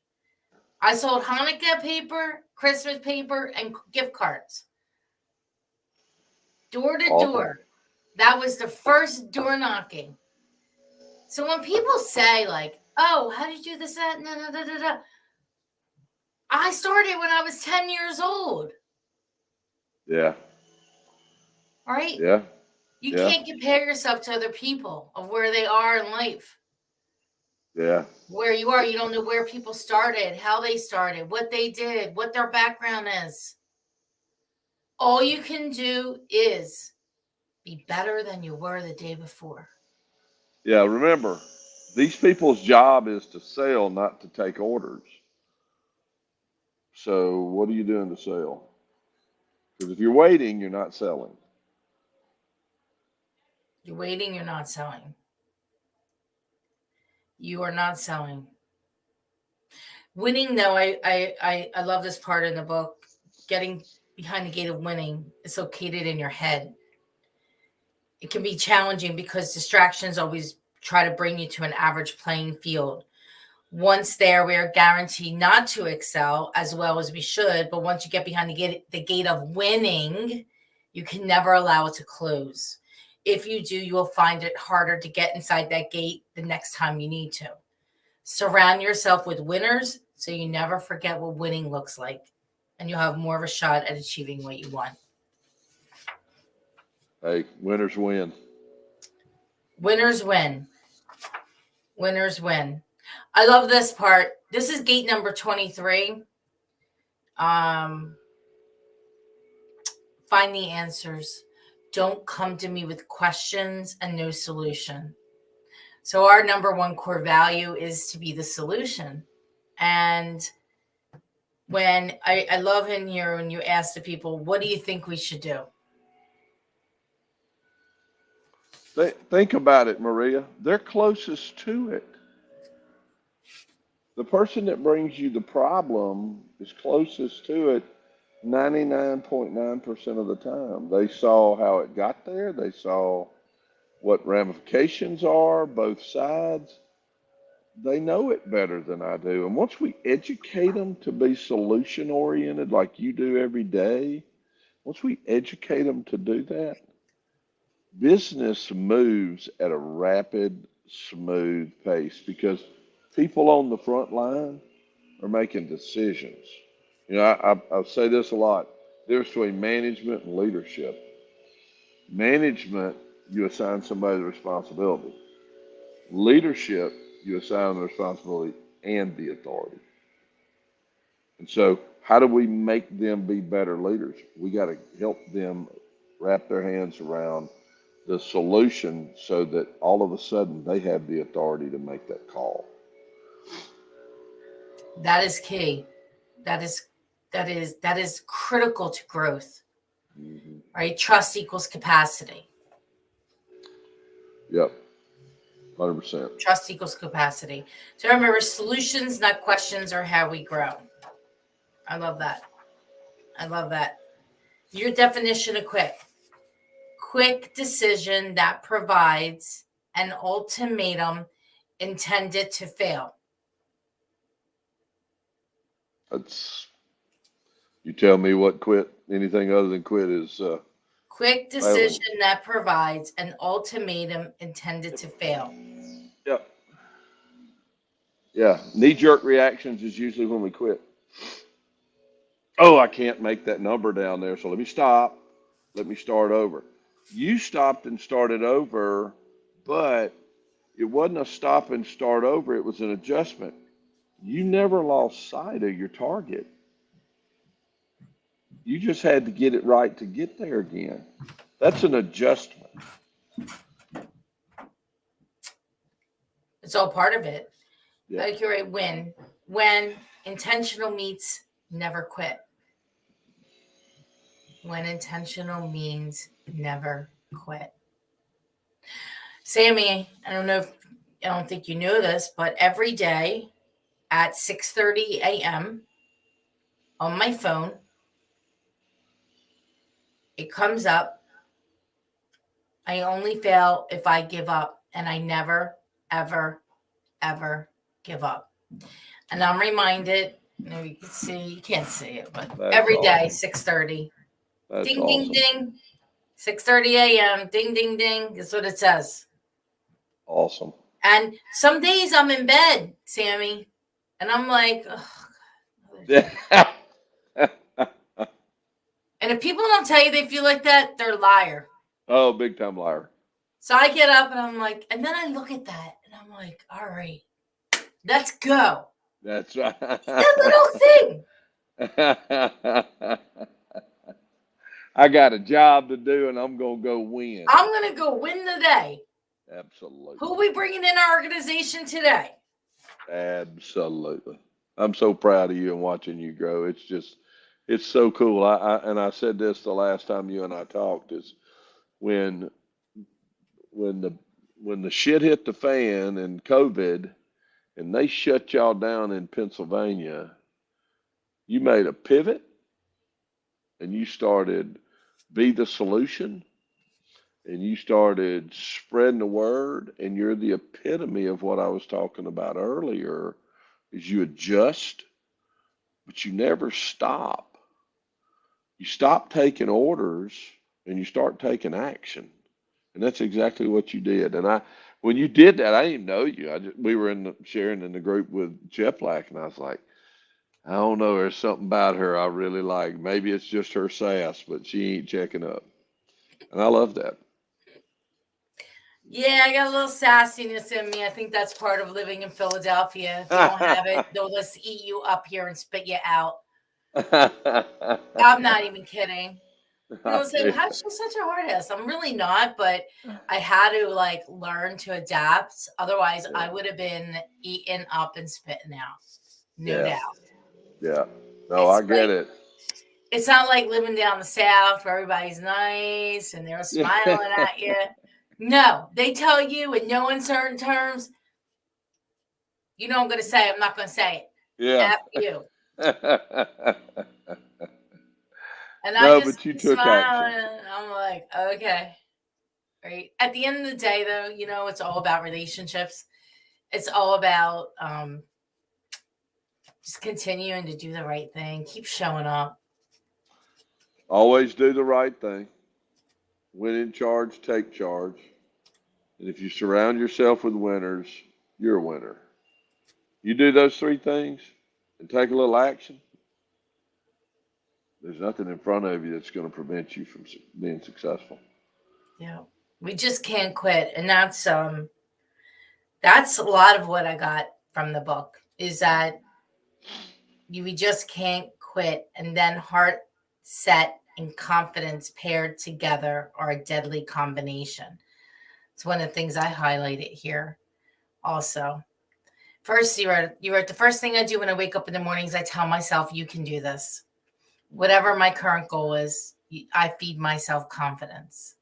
I sold Hanukkah paper, Christmas paper, and gift cards. Door to Awesome. door. That was the first door knocking. So when people say like, "Oh, how did you do this?" That, no, no, no, no, no. I started when I was 10 years old. Yeah. All right. Yeah. You Yeah. can't compare yourself to other people of where they are in life. Yeah. Where you are, you don't know where people started, how they started, what they did, what their background is. All you can do is be better than you were the day before. Yeah. Remember, these people's job is to sell, not to take orders. So what are you doing to sell? Because if you're waiting, you're not selling. You're waiting, you're not selling. You are not selling. Winning, though, I love this part in the book. Getting behind the gate of winning is located in your head. It can be challenging because distractions always try to bring you to an average playing field. Once there, we are guaranteed not to excel as well as we should. But once you get behind the gate of winning, you can never allow it to close. If you do, you will find it harder to get inside that gate the next time you need to. Surround yourself with winners so you never forget what winning looks like, and you'll have more of a shot at achieving what you want. Hey, winners win. Winners win. Winners win. I love this part. This is gate number 23. Find the answers. Don't come to me with questions and no solution. So our number one core value is to be the solution. And when I love in here when you ask the people, what do you think we should do? Think about it, Maria. They're closest to it. The person that brings you the problem is closest to it 99.9% of the time. They saw how it got there. They saw what ramifications are, both sides. They know it better than I do. And once we educate them to be solution oriented like you do every day, once we educate them to do that, business moves at a rapid, smooth pace because people on the front line are making decisions. You know, I say this a lot. There's between management and leadership. Management, you assign somebody the responsibility. Leadership, you assign the responsibility and the authority. And so, how do we make them be better leaders? We got to help them wrap their hands around the solution so that all of a sudden they have the authority to make that call. That is key. That is critical to growth. Mm-hmm. Right? Trust equals capacity. Yep. 100%. Trust equals capacity. So remember, solutions, not questions, are how we grow. I love that. I love that. Your definition of quick. Quick decision that provides an ultimatum intended to fail. That's, you tell me what quit, anything other than quit is Quick failing. decision that provides an ultimatum intended to fail. Yep. Yeah. Knee jerk reactions is usually when we quit. Oh, I can't make that number down there, so let me stop. Let me start over. You stopped and started over, but it wasn't a stop and start over, it was an adjustment. You never lost sight of your target. You just had to get it right to get there again. That's an adjustment. It's all part of it. Yeah. Like you're right. When intentional meets never quit. When intentional means never quit. Sammie, I don't think you know this, but every day at 6:30 a.m. on my phone, it comes up. I only fail if I give up, and I never, ever, ever give up. And I'm reminded, you can see, you can't see it, but That's every day, awesome. 6:30. That's Ding, awesome. ding, ding. 6:30 a.m. Ding, ding, ding. Is what it says. Awesome. And some days I'm in bed, Sammie, and I'm like, oh, and if people don't tell you they feel like that, they're a liar. Oh, big time liar. So I get up and I'm like, and then I look at that and I'm like, all right, let's go. That's right. That little thing. I got a job to do, and I'm gonna go win. I'm going to go win the day. Absolutely. Who are we bringing in our organization today? Absolutely. I'm so proud of you and watching you grow. It's just, it's so cool. I said this the last time you and I talked is when when the when the shit hit the fan and COVID and they shut y'all down in Pennsylvania, you made a pivot and you started Be the Solution and you started spreading the word, and you're the epitome of what I was talking about earlier is you adjust, but you never stop. You stop taking orders and you start taking action. And that's exactly what you did. And when you did that, I didn't know you. We were sharing in the group with Jeff Black, and I was like, I don't know. There's something about her I really like. Maybe it's just her sass, but she ain't checking up. And I love that. Yeah, I got a little sassiness in me. I think that's part of living in Philadelphia. If you don't have it, they'll just eat you up here and spit you out. I'm not even kidding. People say, well, how's she such a hard ass? I'm really not, but I had to like learn to adapt. Otherwise, I would have been eaten up and spitting out. No doubt. Yeah. No, I get it. It's not like living down the South where everybody's nice and they're smiling at you. No, they tell you in no uncertain terms, you know I'm going to say, I'm not going to say it. Yeah. F you. And No, I just but you took smile action. and I'm like, okay. Right. At the end of the day, though, it's all about relationships. It's all about just continuing to do the right thing. Keep showing up. Always do the right thing. When in charge, take charge. And if you surround yourself with winners, you're a winner. You do those three things and take a little action, there's nothing in front of you that's going to prevent you from being successful. Yeah. We just can't quit. And that's a lot of what I got from the book is that we just can't quit. And then heart, set, and confidence paired together are a deadly combination. It's one of the things I highlighted here also. First, you wrote, the first thing I do when I wake up in the mornings, I tell myself, you can do this. Whatever my current goal is, I feed myself confidence.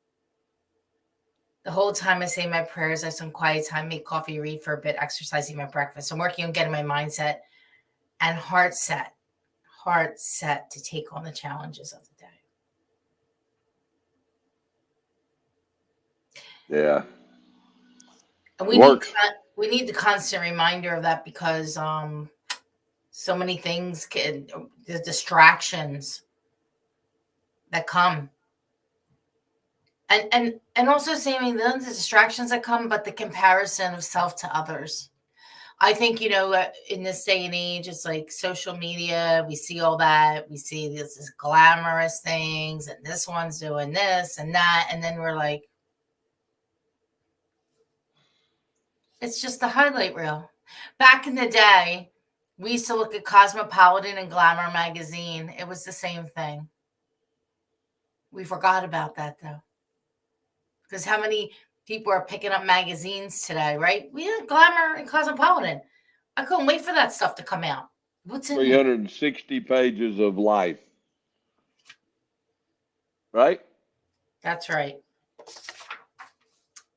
The whole time I say my prayers, I have some quiet time, make coffee, read for a bit, exercising my breakfast. I'm working on getting my mindset and heart set to take on the challenges of the day. Yeah. And we need the constant reminder of that because so many things there's distractions that come. And also saying the distractions that come, but the comparison of self to others. I think, in this day and age, it's like social media. We see all that. We see this glamorous things, and this one's doing this and that. And then we're like, it's just the highlight reel. Back in the day, we used to look at Cosmopolitan and Glamour magazine. It was the same thing. We forgot about that, though. Because how many people are picking up magazines today, right? We had Glamour and Cosmopolitan. I couldn't wait for that stuff to come out. What's in 360 pages of life. Right? That's right.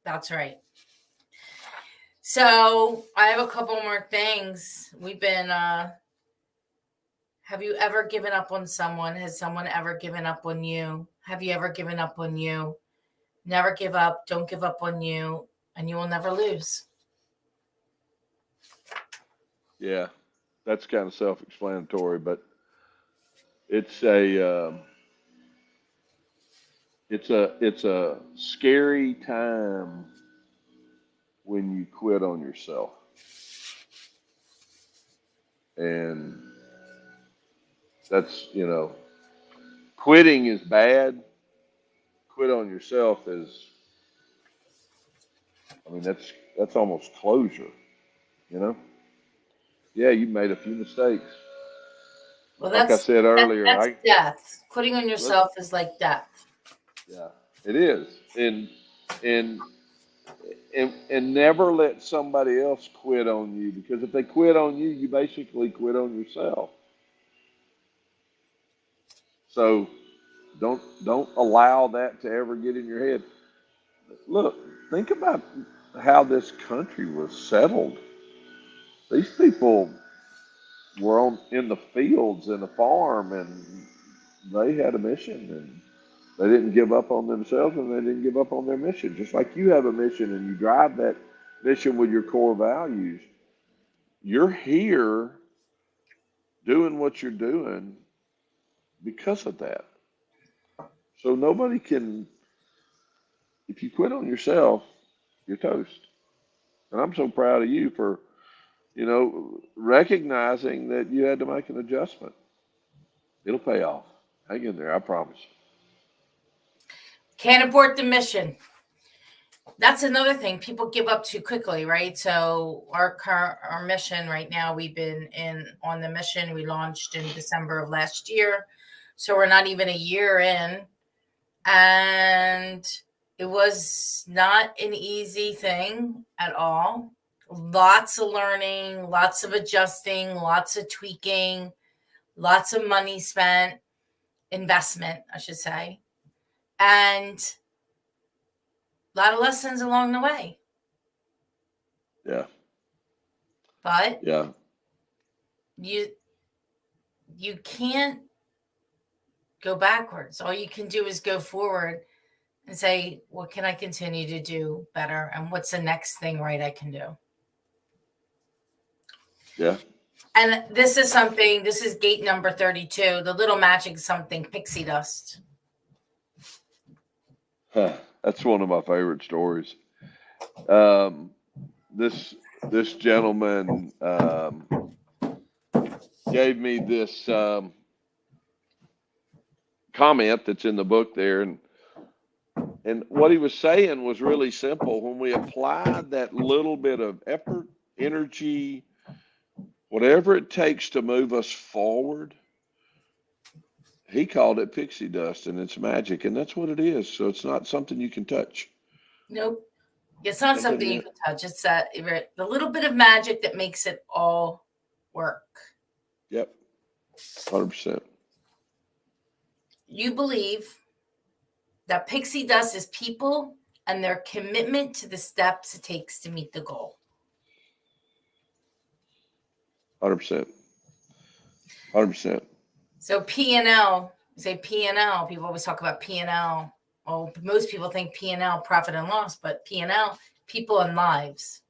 That's right. So I have a couple more things. We've been, have you ever given up on someone? Has someone ever given up on you? Have you ever given up on you? Never give up. Don't give up on you. And you will never lose. Yeah, that's kind of self-explanatory, but it's a scary time when you quit on yourself. And that's, quitting is bad. Quit on yourself is, I mean, that's almost closure, you know? Yeah, you made a few mistakes. Well, Like I said earlier, that's death. Quitting on let's, yourself is like death. yeah, it is. And and never let somebody else quit on you, because if they quit on you, you basically quit on yourself. So don't allow that to ever get in your head. Look, think about how this country was settled. These people were on in the fields in a farm, and they had a mission, and they didn't give up on themselves, and they didn't give up on their mission. Just like you have a mission and you drive that mission with your core values, you're here doing what you're doing because of that. So nobody can, if you quit on yourself, you're toast. And I'm so proud of you for, recognizing that you had to make an adjustment. It'll pay off. Hang in there, I promise. Can't abort the mission. That's another thing. People give up too quickly, right? So our mission right now, we've been on the mission. We launched in December of last year. So we're not even a year in. And it was not an easy thing at all. Lots of learning, lots of adjusting, lots of tweaking, lots of money spent, investment, I should say, and a lot of lessons along the way. Yeah. But Yeah. you can't go backwards. All you can do is go forward and say, what can I continue to do better? And what's the next thing right I can do? Yeah. And this is gate number 32. The little magic something, pixie dust. That's one of my favorite stories. This gentleman gave me this comment that's in the book there, and what he was saying was really simple. When we applied that little bit of effort, energy, whatever it takes to move us forward, he called it pixie dust, and it's magic, and that's what it is. So it's not something you can touch. Nope. It's not something you can touch. It's the little bit of magic that makes it all work. Yep. 100%. You believe that pixie dust is people and their commitment to the steps it takes to meet the goal. 100%. 100%. So P&L, say P&L, people always talk about P&L. Well, most people think P&L, profit and loss, but P&L, people and lives.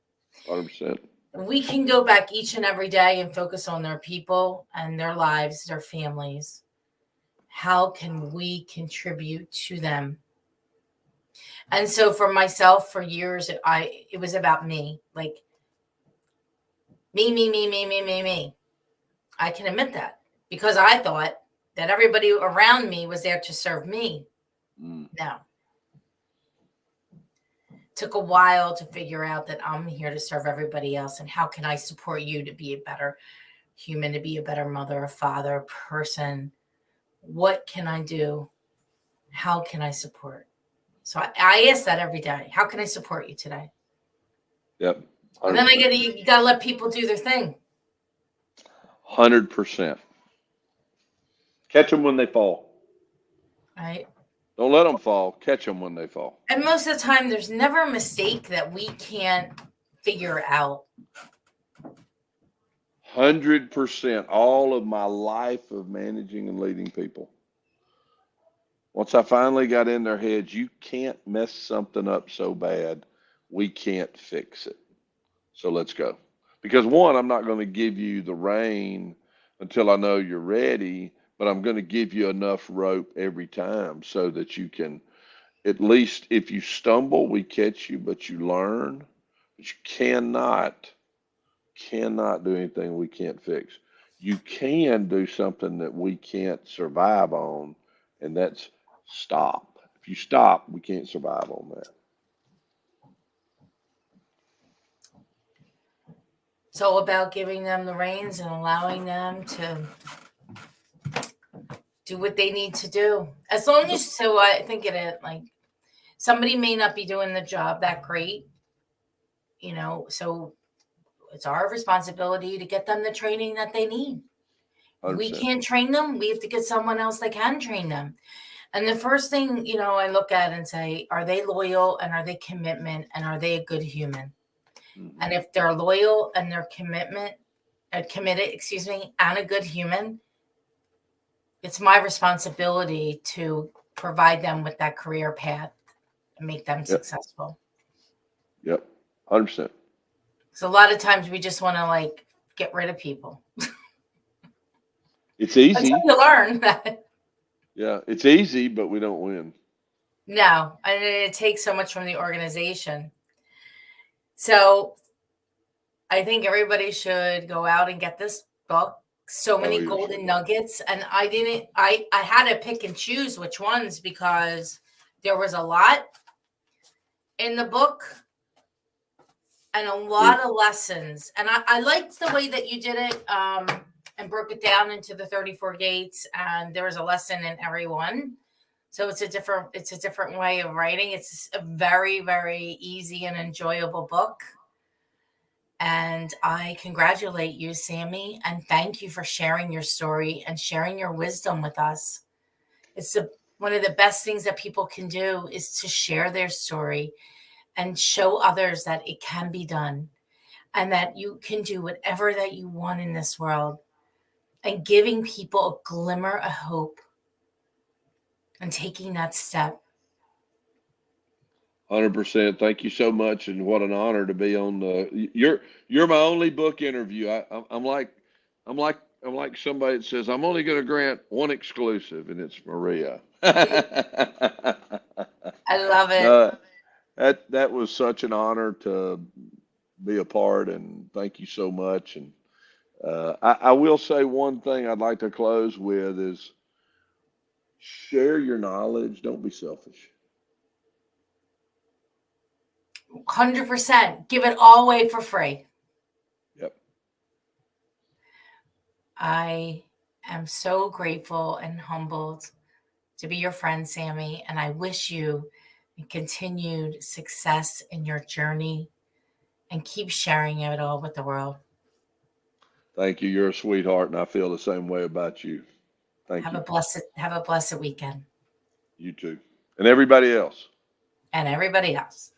100%. We can go back each and every day and focus on their people and their lives, their families. How can we contribute to them? And so for myself, for years, it was about me, like me. I can admit that because I thought that everybody around me was there to serve me. No. Took a while to figure out that I'm here to serve everybody else. And how can I support you to be a better human, to be a better mother, a father, person? What can I do? How can I support? So I ask that every day. How can I support you today? Yep. 100%. And then you got to let people do their thing. 100%. Catch them when they fall. Right. Don't let them fall. Catch them when they fall. And most of the time, there's never a mistake that we can't figure out. 100%. All of my life of managing and leading people. Once I finally got in their heads, you can't mess something up so bad, we can't fix it. So let's go. Because one, I'm not going to give you the rein until I know you're ready, but I'm going to give you enough rope every time so that you can, at least if you stumble, we catch you, but you learn. But you cannot do anything we can't fix. You can do something that we can't survive on, and that's stop. If you stop, we can't survive on that. It's all about giving them the reins and allowing them to do what they need to do. As long as, so I think it like somebody may not be doing the job that great, so it's our responsibility to get them the training that they need. We 100%. can't train them. We have to get someone else that can train them. And the first thing, I look at and say, are they loyal and are they commitment and are they a good human? Mm-hmm. And if they're loyal and they're committed, and a good human, it's my responsibility to provide them with that career path and make them successful. Yep. 100%. So a lot of times we just want to get rid of people. It's easy. Until you learn that. Yeah, it's easy, but we don't win. No, and it takes so much from the organization. So I think everybody should go out and get this book. So many golden nuggets. And I had to pick and choose which ones because there was a lot in the book and a lot of lessons. And I liked the way that you did it and broke it down into the 34 gates. And there was a lesson in every one. So it's a different way of writing. It's a very, very easy and enjoyable book. And I congratulate you, Sammie, and thank you for sharing your story and sharing your wisdom with us. It's one of the best things that people can do is to share their story and show others that it can be done and that you can do whatever that you want in this world and giving people a glimmer of hope and taking that step. 100%. Thank you so much, and what an honor to be on the. You're my only book interview. I'm like somebody that says I'm only going to grant one exclusive, and it's Maria. I love it. No, that was such an honor to be a part, and thank you so much. And I will say one thing I'd like to close with is share your knowledge. Don't be selfish. 100%. Give it all away for free. Yep. I am so grateful and humbled to be your friend, Sammie, and I wish you continued success in your journey and keep sharing it all with the world. Thank you. You're a sweetheart, and I feel the same way about you. Thank you. Have a blessed weekend. You too. And everybody else. And everybody else.